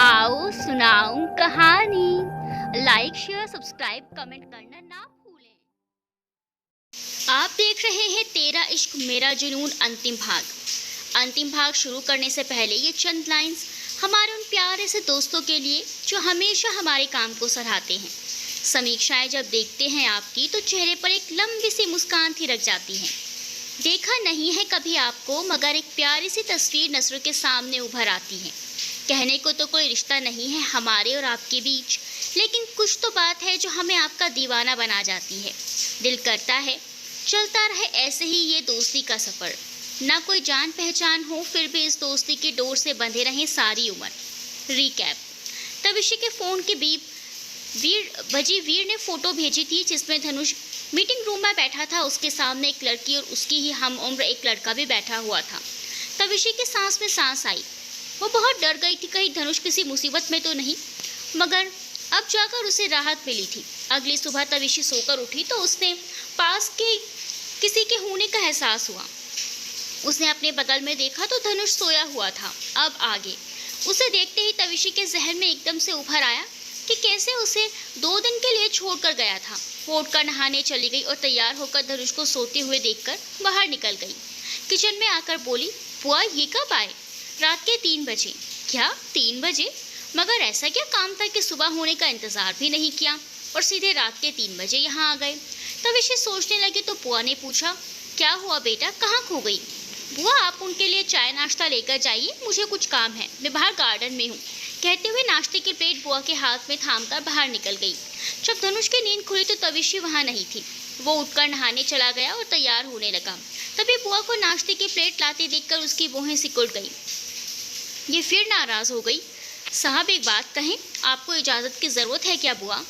आओ सुनाऊं कहानी। लाइक शेयर सब्सक्राइब कमेंट करना ना भूलें। आप देख रहे हैं तेरा इश्क मेरा जुनून अंतिम भाग शुरू करने से पहले ये चंद लाइंस हमारे उन प्यारे से दोस्तों के लिए जो हमेशा हमारे काम को सराहते हैं। समीक्षाएं जब देखते हैं आपकी तो चेहरे पर एक लंबी सी मुस्कान थिरक जाती है। देखा नहीं है कभी आपको, मगर एक प्यारी सी तस्वीर नज़रों के सामने उभर आती है। कहने को तो कोई रिश्ता नहीं है हमारे और आपके बीच, लेकिन कुछ तो बात है जो हमें आपका दीवाना बना जाती है। दिल करता है चलता रहे ऐसे ही ये दोस्ती का सफ़र, ना कोई जान पहचान हो फिर भी इस दोस्ती की डोर से बंधे रहें सारी उम्र। रिकैप। तविशी के फ़ोन के बीप वीर ने फ़ोटो भेजी थी जिसमें धनुष मीटिंग रूम में बैठा था। उसके सामने एक लड़की और उसकी ही हम उम्र एक लड़का भी बैठा हुआ था। तविशी की सांस में सांस आई। वो बहुत डर गई थी कहीं धनुष किसी मुसीबत में तो नहीं, मगर अब जाकर उसे राहत मिली थी। अगली सुबह तविशी सोकर उठी तो उसने पास के किसी के होने का एहसास हुआ। उसने अपने बगल में देखा तो धनुष सोया हुआ था। अब आगे उसे देखते ही तविशी के जहन में एकदम से उभर आया कि कैसे उसे 2 दिन के लिए छोड़कर गया था। वो उठकर नहाने चली गई और तैयार होकर धनुष को सोते हुए देखकर बाहर निकल गई। किचन में आकर बोली, बुआ ये कब आए? रात के 3 बजे। क्या 3 बजे? मगर ऐसा क्या काम था कि सुबह होने का इंतज़ार भी नहीं किया और सीधे रात के 3 बजे यहाँ आ गए? तविशी सोचने लगी तो बुआ ने पूछा, क्या हुआ बेटा, कहाँ खो गई? बुआ आप उनके लिए चाय नाश्ता लेकर जाइए, मुझे कुछ काम है, मैं बाहर गार्डन में हूँ। कहते हुए नाश्ते की प्लेट बुआ के हाथ में थामकर बाहर निकल गई। जब धनुष की नींद खुली तो तविशी वहाँ नहीं थी। वो उठकर नहाने चला गया और तैयार होने लगा। तभी बुआ को नाश्ते की प्लेट लाते देखकर उसकी भौहें सिकुड़ गई। ये फिर नाराज़ हो गई। साहब एक बात कहें, आपको इजाज़त की ज़रूरत है क्या बुआ?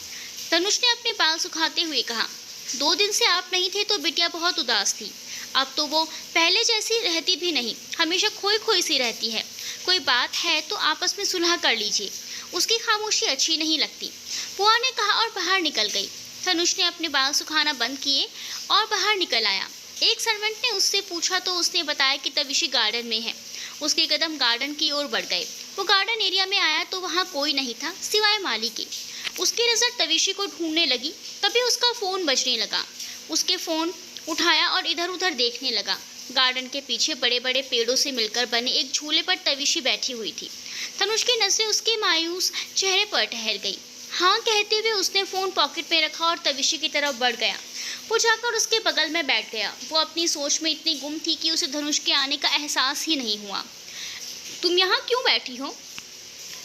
धनुष ने अपने बाल सुखाते हुए कहा। 2 दिन से आप नहीं थे तो बिटिया बहुत उदास थी। अब तो वो पहले जैसी रहती भी नहीं, हमेशा खोई खोई सी रहती है। कोई बात है तो आपस में सुलह कर लीजिए, उसकी खामोशी अच्छी नहीं लगती, बुआ ने कहा और बाहर निकल गई। धनुष ने अपने बाल सुखाना बंद किए और बाहर निकल आया। एक सर्वेंट ने उससे पूछा तो उसने बताया कि तविशी गार्डन में है। उसके कदम गार्डन की ओर बढ़ गए। वो गार्डन एरिया में आया तो वहाँ कोई नहीं था सिवाय माली के। उसकी नज़र तविशी को ढूंढने लगी। तभी उसका फ़ोन बजने लगा। उसके फ़ोन उठाया और इधर उधर देखने लगा। गार्डन के पीछे बड़े बड़े पेड़ों से मिलकर बने एक झूले पर तविशी बैठी हुई थी। धनुष की नज़रें उसके मायूस चेहरे पर ठहर गई। हाँ कहते हुए उसने फ़ोन पॉकेट में रखा और तविशी की तरफ बढ़ गया। वो जाकर उसके बगल में बैठ गया। वो अपनी सोच में इतनी गुम थी कि उसे धनुष के आने का एहसास ही नहीं हुआ। तुम यहाँ क्यों बैठी हो?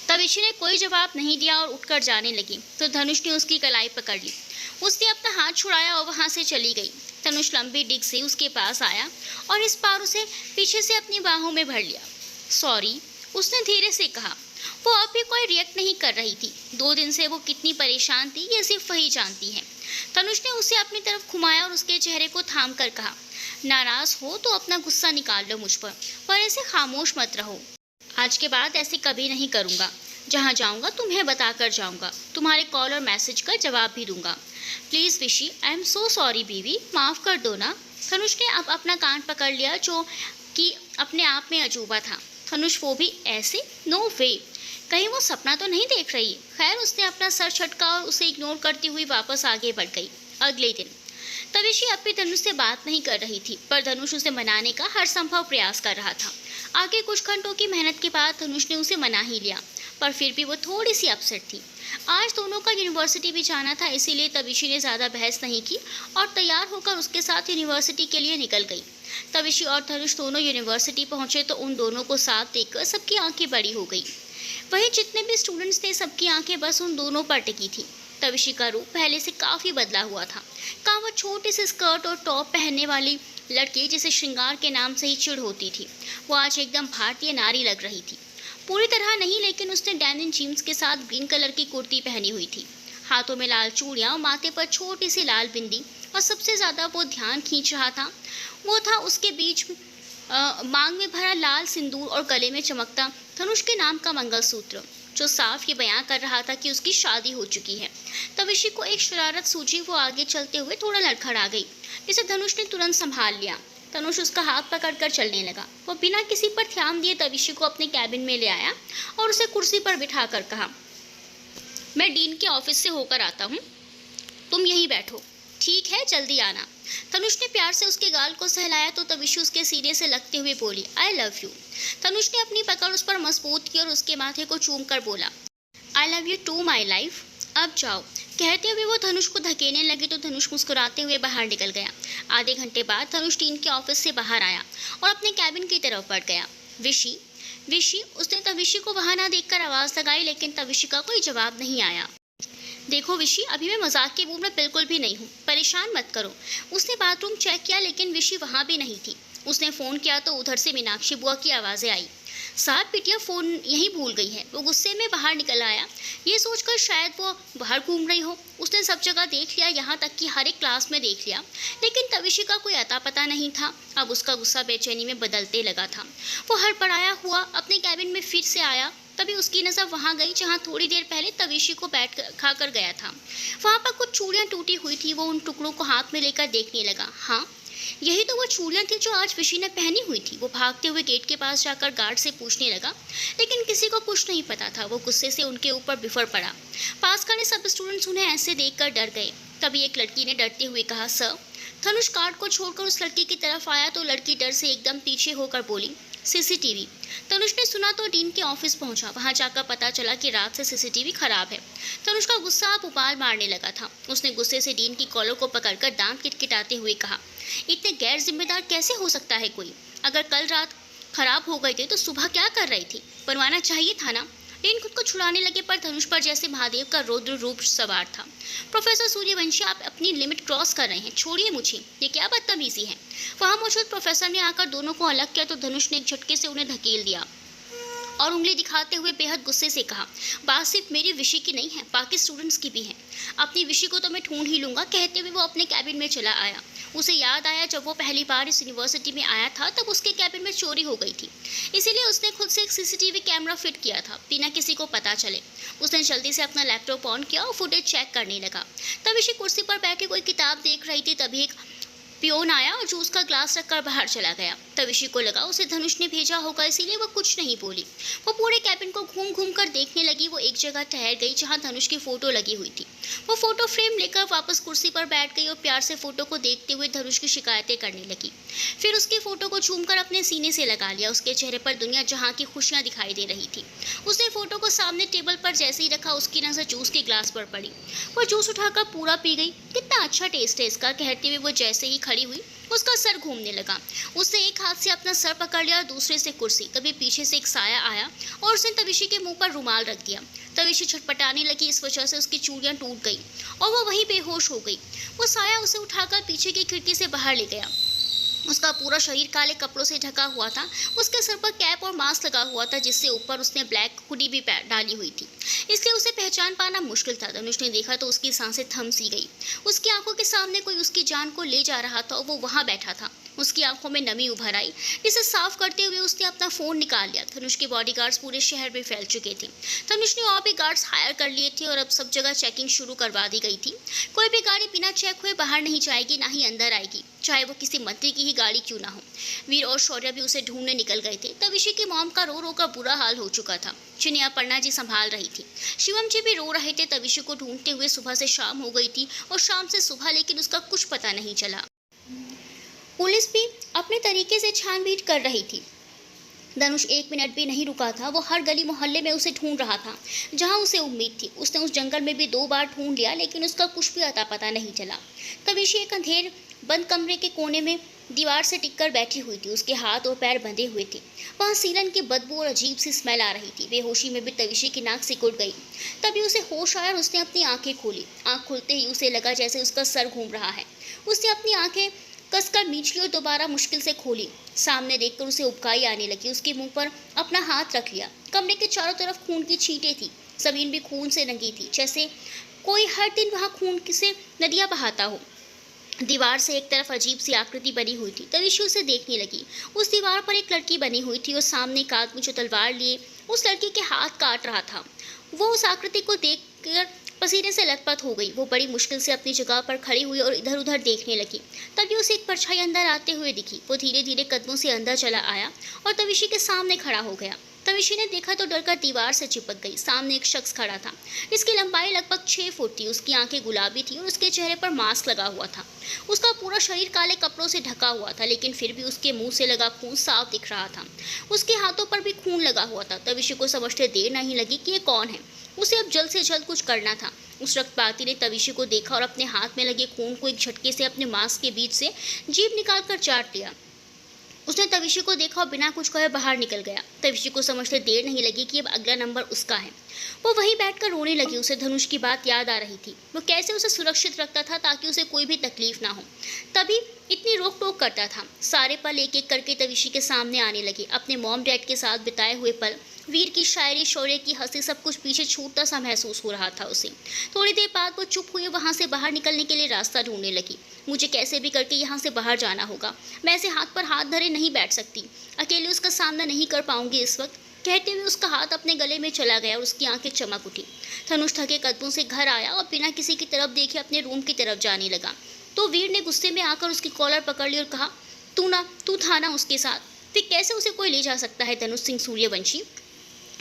तविशी ने कोई जवाब नहीं दिया और उठकर जाने लगी तो धनुष ने उसकी कलाई पकड़ ली। उसने अपना हाथ छुड़ाया और वहाँ से चली गई। धनुष लंबी डिग से उसके पास आया और इस बार उसे पीछे से अपनी बाहों में भर लिया। सॉरी, उसने धीरे से कहा। वो अब भी कोई रिएक्ट नहीं कर रही थी। 2 दिन से वो कितनी परेशान थी ये सिर्फ वही जानती है। धनुष ने उसे अपनी तरफ घुमाया और उसके चेहरे को थाम कर कहा, नाराज़ हो तो अपना गुस्सा निकाल लो मुझ पर ऐसे खामोश मत रहो। आज के बाद ऐसे कभी नहीं करूँगा। जहाँ जाऊँगा तुम्हें बता कर जाऊँगा। तुम्हारे कॉल और मैसेज का जवाब भी दूँगा। प्लीज़ विशी, आई एम सो सॉरी बीवी, माफ़ कर दो ना। धनुष ने अब अपना कान पकड़ लिया जो कि अपने आप में अजूबा था। धनुष वो भी ऐसे? नो वे, कहीं वो सपना तो नहीं देख रही? खैर उसने अपना सर झटका और उसे इग्नोर करती हुई वापस आगे बढ़ गई। अगले दिन तविशी अब भी धनुष से बात नहीं कर रही थी, पर धनुष उसे मनाने का हर संभव प्रयास कर रहा था। आगे कुछ घंटों की मेहनत के बाद धनुष ने उसे मना ही लिया, पर फिर भी वो थोड़ी सी अपसेट थी। आज दोनों का यूनिवर्सिटी भी जाना था, इसीलिए तविशी ने ज़्यादा बहस नहीं की और तैयार होकर उसके साथ यूनिवर्सिटी के लिए निकल गई। तविशी और धनुष दोनों यूनिवर्सिटी पहुँचे तो उन दोनों को साथ देखकर सबकी आंखें बड़ी हो गई। वहीं जितने भी स्टूडेंट्स थे सबकी आंखें बस उन दोनों पर टिकी थी। तविशी का रूप पहले से काफ़ी बदला हुआ था। कहाँ वो छोटे से स्कर्ट और टॉप पहनने वाली लड़की जिसे श्रृंगार के नाम से ही चिढ़ होती थी, वो आज एकदम भारतीय नारी लग रही थी। पूरी तरह नहीं, लेकिन उसने डेनिम जीन्स के साथ ग्रीन कलर की कुर्ती पहनी हुई थी। हाथों में लाल चूड़ियाँ और माथे पर छोटी सी लाल बिंदी, और सबसे ज़्यादा वो ध्यान खींच रहा था वो था उसके बीच मांग में भरा लाल सिंदूर और गले में चमकता धनुष के नाम का मंगलसूत्र, जो साफ ये बयां कर रहा था कि उसकी शादी हो चुकी है। तविशी को एक शरारत सूझी। वो आगे चलते हुए थोड़ा लड़खड़ा गई, जिसे धनुष ने तुरंत संभाल लिया। तनुष उसका हाथ पकड़कर चलने लगा। वो बिना किसी पर ध्यान दिए तविशी को अपने कैबिन में ले आया और उसे कुर्सी पर बिठाकर कहा, मैं डीन के ऑफिस से होकर आता हूँ, तुम यहीं बैठो, ठीक है, जल्दी आना। तनुष ने प्यार से उसके गाल को सहलाया तो तविशी उसके सीने से लगते हुए बोली, आई लव यू। तनुष ने अपनी पकड़ उस पर मजबूत की और उसके माथे को चूम कर बोला, I love you too my life, अब जाओ। कहते हुए वो धनुष को धकेलने लगी तो धनुष मुस्कुराते हुए बाहर निकल गया। आधे घंटे बाद धनुष डीन के ऑफिस से बाहर आया और अपने कैबिन की तरफ बढ़ गया। विशी, विशी, उसने तविशी को वहां ना देखकर आवाज लगाई, लेकिन तविशी का कोई जवाब नहीं आया। देखो विशी, अभी मैं मजाक के मूड में बिल्कुल भी नहीं हूँ, परेशान मत करो। उसने बाथरूम चेक किया लेकिन विशी वहाँ भी नहीं थी। उसने फ़ोन किया तो उधर से मीनाक्षी बुआ की आवाज़ें आई, साहब बिटिया फ़ोन यहीं भूल गई है। वो गुस्से में बाहर निकल आया, ये सोचकर शायद वो बाहर घूम रही हो। उसने सब जगह देख लिया, यहाँ तक कि हर एक क्लास में देख लिया, लेकिन तविशी का कोई अता पता नहीं था। अब उसका गुस्सा बेचैनी में बदलते लगा था। वो हड़बड़ाया हुआ अपने कैबिन में फिर से आया। तभी उसकी नज़र वहाँ गई जहाँ थोड़ी देर पहले तविशी को बैठ खा कर गया था। वहाँ पर कुछ चूड़ियाँ टूटी हुई थी। वो उन टुकड़ों को हाथ में लेकर देखने लगा। हाँ, यही तो वो चूड़ियाँ थी जो आज विशी ने पहनी हुई थी। वो भागते हुए गेट के पास जाकर गार्ड से पूछने लगा, लेकिन किसी को कुछ नहीं पता था। वो गुस्से से उनके ऊपर बिफर पड़ा। पास खड़े सब स्टूडेंट्स उन्हें ऐसे देखकर डर गए। तभी एक लड़की ने डरते हुए कहा, सर। धनुष गार्ड को छोड़कर उस लड़की की तरफ आया तो लड़की डर से एकदम पीछे होकर बोली, सीसीटीवी। तनुष ने सुना तो डीन के ऑफिस पहुंचा। वहां जाकर पता चला कि रात से सीसीटीवी खराब है। तनुष का गुस्सा अब उबाल मारने लगा था। उसने गुस्से से डीन की कॉलर को पकड़कर दांत किटकिटाते हुए कहा, इतने गैर जिम्मेदार कैसे हो सकता है कोई? अगर कल रात खराब हो गई थी तो सुबह क्या कर रही थी? बनवाना चाहिए था ना। डीन खुद को छुड़ाने लगे पर धनुष पर जैसे महादेव का रौद्र रूप सवार था। प्रोफेसर सूर्यवंशी, आप अपनी लिमिट क्रॉस कर रहे हैं, छोड़िए मुझे, ये क्या बदतमीजी है। वहां मौजूद प्रोफेसर ने आकर दोनों को अलग किया तो धनुष ने एक झटके से उन्हें धकेल दिया और उंगली दिखाते हुए बेहद गुस्से से कहा, बात सिर्फ मेरी विषय की नहीं है, बाकी स्टूडेंट्स की भी है। अपनी विषय को तो मैं ढूंढ ही लूंगा। कहते हुए वो अपने कैबिन में चला आया। उसे याद आया जब वो पहली बार इस यूनिवर्सिटी में आया था तब उसके कैबिन में चोरी हो गई थी, इसीलिए उसने खुद से एक सीसीटीवी कैमरा फिट किया था बिना किसी को पता चले। उसने जल्दी से अपना लैपटॉप ऑन किया और फुटेज चेक करने लगा। तब इसी कुर्सी पर बैठे कोई किताब देख रही थी। तभी एक पियोन आया और जूस का ग्लास रखकर बाहर चला गया। तविशी को लगा उसे धनुष ने भेजा होगा, इसीलिए वो कुछ नहीं बोली। वो पूरे कैबिन को घूम घूम कर देखने लगी। वो एक जगह ठहर गई जहां धनुष की फोटो लगी हुई थी। वो फोटो फ्रेम लेकर वापस कुर्सी पर बैठ गई और प्यार से फोटो को देखते हुए धनुष की शिकायतें करने लगी। फिर उसकी फोटो को चूमकर अपने सीने से लगा लिया। उसके चेहरे पर दुनिया जहाँ की खुशियाँ दिखाई दे रही थी। उसने फोटो को सामने टेबल पर जैसे ही रखा उसकी नजर जूस के ग्लास पर पड़ी। वो जूस उठाकर पूरा पी गई। कितना अच्छा टेस्ट है इसका, कहते हुए वो जैसे ही खड़ी हुई उसका सर घूमने लगा। उसने एक हाथ से अपना सर पकड़ लिया और दूसरे से कुर्सी। तभी पीछे से एक साया आया और उसने तविशी के मुंह पर रुमाल रख दिया। तविशी छटपटाने लगी। इस वजह से उसकी चूड़ियां टूट गई और वो वहीं बेहोश हो गई। वो साया उसे उठाकर पीछे की खिड़की से बाहर ले गया। उसका पूरा शरीर काले कपड़ों से ढका हुआ था। उसके सर पर कैप और मास्क लगा हुआ था, जिससे ऊपर उसने ब्लैक हुडी भी डाली हुई थी, इसलिए उसे पहचान पाना मुश्किल था। धनुष ने देखा तो उसकी सांसें थम सी गई। उसकी आंखों के सामने कोई उसकी जान को ले जा रहा था और वो वहां बैठा था। उसकी आंखों में नमी उभर आई, जिसे साफ करते हुए उसने अपना फोन निकाल लिया। धनुष के बॉडीगार्ड्स पूरे शहर में फैल चुके थे। धनुष ने और भी गार्ड्स हायर कर लिए थे और अब सब जगह चेकिंग शुरू करवा दी गई थी। कोई भी गाड़ी बिना चेक हुए बाहर नहीं जाएगी, ना ही अंदर आएगी, चाहे वो किसी मंत्री की ही गाड़ी क्यों ना हो। वीर और शौर्य भी उसे ढूंढने निकल गए थे। तविशी की मॉम का रो रो कर बुरा हाल हो चुका था, जिन्हें अपर्णा जी संभाल रही थी। शिवम जी भी रो रहे थे। तविशी को ढूंढते हुए सुबह से शाम हो गई थी और शाम से सुबह, लेकिन उसका कुछ पता नहीं चला। पुलिस भी अपने तरीके से छानबीन कर रही थी। धनुष एक मिनट भी नहीं रुका था। वो हर गली मोहल्ले में उसे ढूंढ रहा था जहां उसे उम्मीद थी। उसने उस जंगल में भी 2 बार ढूंढ लिया, लेकिन उसका कुछ भी अता पता नहीं चला। तविशी एक अंधेर बंद कमरे के कोने में दीवार से टिककर बैठी हुई थी। उसके हाथ और पैर बंधे हुए थे। वहाँ सीलन की बदबू और अजीब सी स्मेल आ रही थी। बेहोशी में भी तविशी की नाक सिकुड़ गई। तभी उसे होश आया और उसने अपनी आंखें खोली। आंख खुलते ही उसे लगा जैसे उसका सर घूम रहा है। उसने अपनी आंखें कसकर मींच ली और दोबारा मुश्किल से खोली। सामने देखकर उसे उबकाई आने लगी। उसके मुंह पर अपना हाथ रख लिया। कमरे के चारों तरफ खून की छींटें थी। जमीन भी खून से रंगी थी, जैसे कोई हर दिन वहाँ खून से नदियाँ बहाता हो। दीवार से एक तरफ अजीब सी आकृति बनी हुई थी। तविशी उसे देखने लगी। उस दीवार पर एक लड़की बनी हुई थी और सामने एक आदमी जो तलवार लिए उस लड़की के हाथ काट रहा था। वो उस आकृति को देखकर पसीने से लथपथ हो गई। वो बड़ी मुश्किल से अपनी जगह पर खड़ी हुई और इधर उधर देखने लगी। तभी उसे एक परछाई अंदर आते हुए दिखी। वो धीरे धीरे कदमों से अंदर चला आया और तविशी के सामने खड़ा हो गया। तविशी ने देखा तो डरकर दीवार से चिपक गई। सामने एक शख्स खड़ा था। इसकी लंबाई लगभग 6 फुट थी। उसकी आंखें गुलाबी थी और उसके चेहरे पर मास्क लगा हुआ था। उसका पूरा शरीर काले कपड़ों से ढका हुआ था, लेकिन फिर भी उसके मुंह से लगा खून साफ दिख रहा था। उसके हाथों पर भी खून लगा हुआ था। तविशी को समझते देर नहीं लगी कि ये कौन है। उसे अब जल्द से जल्द कुछ करना था। उस रक्तपाती ने तविशी को देखा और अपने हाथ में लगे खून को एक झटके से अपने मास्क के बीच से जीभ निकालकर चाट लिया। उसने तविशी को देखा और बिना कुछ कहे बाहर निकल गया। तविशी को समझते देर नहीं लगी कि अब अगला नंबर उसका है। वो वहीं बैठकर रोने लगी। उसे धनुष की बात याद आ रही थी। वो कैसे उसे सुरक्षित रखता था ताकि उसे कोई भी तकलीफ ना हो, तभी इतनी रोक टोक करता था। सारे पल एक एक करके तविशी के सामने आने लगे। अपने मॉम डैड के साथ बिताए हुए पल, वीर की शायरी, शौर्य की हंसी, सब कुछ पीछे छूटता सा महसूस हो रहा था उसे। थोड़ी देर बाद वो चुप हुई, वहाँ से बाहर निकलने के लिए रास्ता ढूंढने लगी। मुझे कैसे भी करके यहाँ से बाहर जाना होगा। मैं ऐसे हाथ पर हाथ धरे नहीं बैठ सकती। अकेले उसका सामना नहीं कर पाऊंगी इस वक्त। कहते हुए उसका हाथ अपने गले में चला गया और उसकी आंखें चमक उठी। धनुष थके कदमों से घर आया और बिना किसी की तरफ देखे अपने रूम की तरफ जाने लगा। तो वीर ने गुस्से में आकर उसकी कॉलर पकड़ ली और कहा, तू था ना उसके साथ, फिर कैसे उसे कोई ले जा सकता है धनुष सिंह सूर्यवंशी।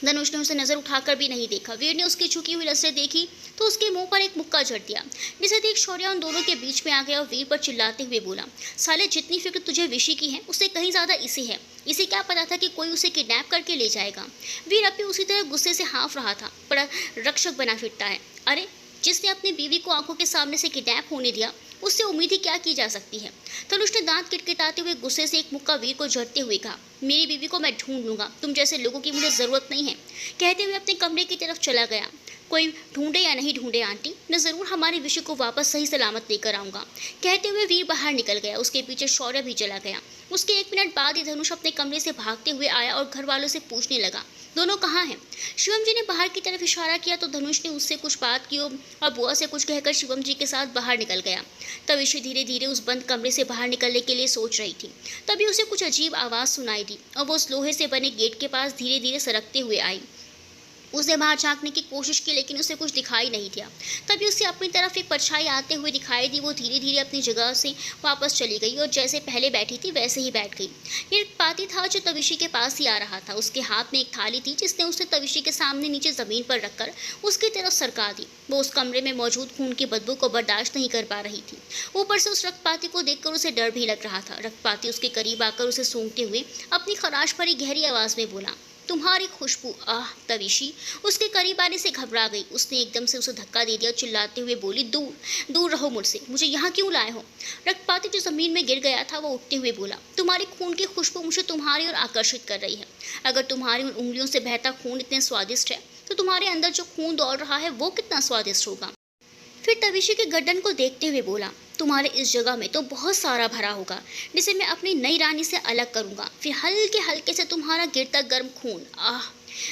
धनुष ने उसे नजर उठाकर भी नहीं देखा। वीर ने उसकी झुकी हुई नजरें देखी तो उसके मुंह पर एक मुक्का झड़ दिया, जिसे देख शौर्य उन दोनों के बीच में आ गया और वीर पर चिल्लाते हुए बोला, साले जितनी फिक्र तुझे विशी की है उससे कहीं ज्यादा इसे है। इसे क्या पता था कि कोई उसे किडनैप करके ले जाएगा। वीर अब भी उसी तरह गुस्से से हाँफ रहा था। बड़ा रक्षक बना फिरता है। अरे, जिसने अपनी बीवी को आंखों के सामने से किडनैप होने दिया, उससे उम्मीद ही क्या की जा सकती है। धनुष ने दांत किटकिटाते हुए गुस्से से एक मुक्का वीर को झड़ते हुए कहा, मेरी बीवी को मैं ढूंढ लूंगा, तुम जैसे लोगों की मुझे जरूरत नहीं है। कहते हुए अपने कमरे की तरफ चला गया। कोई ढूंढे या नहीं ढूंढे आंटी, मैं जरूर हमारे विषय को वापस सही सलामत लेकर आऊंगा। कहते हुए वीर बाहर निकल गया। उसके पीछे शौर्य भी चला गया। उसके 1 मिनट बाद ही धनुष अपने कमरे से भागते हुए आया और घर वालों से पूछने लगा, दोनों कहाँ हैं। शिवम जी ने बाहर की तरफ इशारा किया तो धनुष ने उससे कुछ बात की और बुआ से कुछ कहकर शिवम जी के साथ बाहर निकल गया। तविशी धीरे धीरे उस बंद कमरे से बाहर निकलने के लिए सोच रही थी। तभी उसे कुछ अजीब आवाज़ सुनाई दी और वो उस लोहे से बने गेट के पास धीरे धीरे सरकते हुए आई। उसने बाहर झांकने की कोशिश की, लेकिन उसे कुछ दिखाई नहीं दिया। तभी उससे अपनी तरफ एक परछाई आते हुए दिखाई दी। वो धीरे धीरे अपनी जगह से वापस चली गई और जैसे पहले बैठी थी वैसे ही बैठ गई। ये पाती था जो तविशी के पास ही आ रहा था। उसके हाथ में एक थाली थी जिसने उसे तविशी के सामने नीचे ज़मीन पर रखकर उसकी तरफ सरका दी। वो उस कमरे में मौजूद खून की बदबू को बर्दाश्त नहीं कर पा रही थी। ऊपर से उस रक्तपाती को देखकर उसे डर भी लग रहा था। रक्तपाती उसके करीब आकर उसे सूंघते हुए अपनी खराश भरी गहरी आवाज़ में बोला, तुम्हारी खुशबू। आह, तविशी उसके करीब आने से घबरा गई। उसने एकदम से उसे धक्का दे दिया और चिल्लाते हुए बोली, दूर दूर रहो मुझसे, मुझे यहाँ क्यों लाए हो। रक्तपाती जो जमीन में गिर गया था वो उठते हुए बोला, तुम्हारी खून की खुशबू मुझे तुम्हारी ओर आकर्षित कर रही है। अगर तुम्हारी उन उंगलियों से बहता खून इतने स्वादिष्ट है तो तुम्हारे अंदर जो खून दौड़ रहा है वो कितना स्वादिष्ट होगा। फिर तविशी के गर्दन को देखते हुए बोला, तुम्हारे इस जगह में तो बहुत सारा भरा होगा जिसे मैं अपनी नई रानी से अलग करूंगा। फिर हल्के हल्के से तुम्हारा गिरता गर्म खून, आह,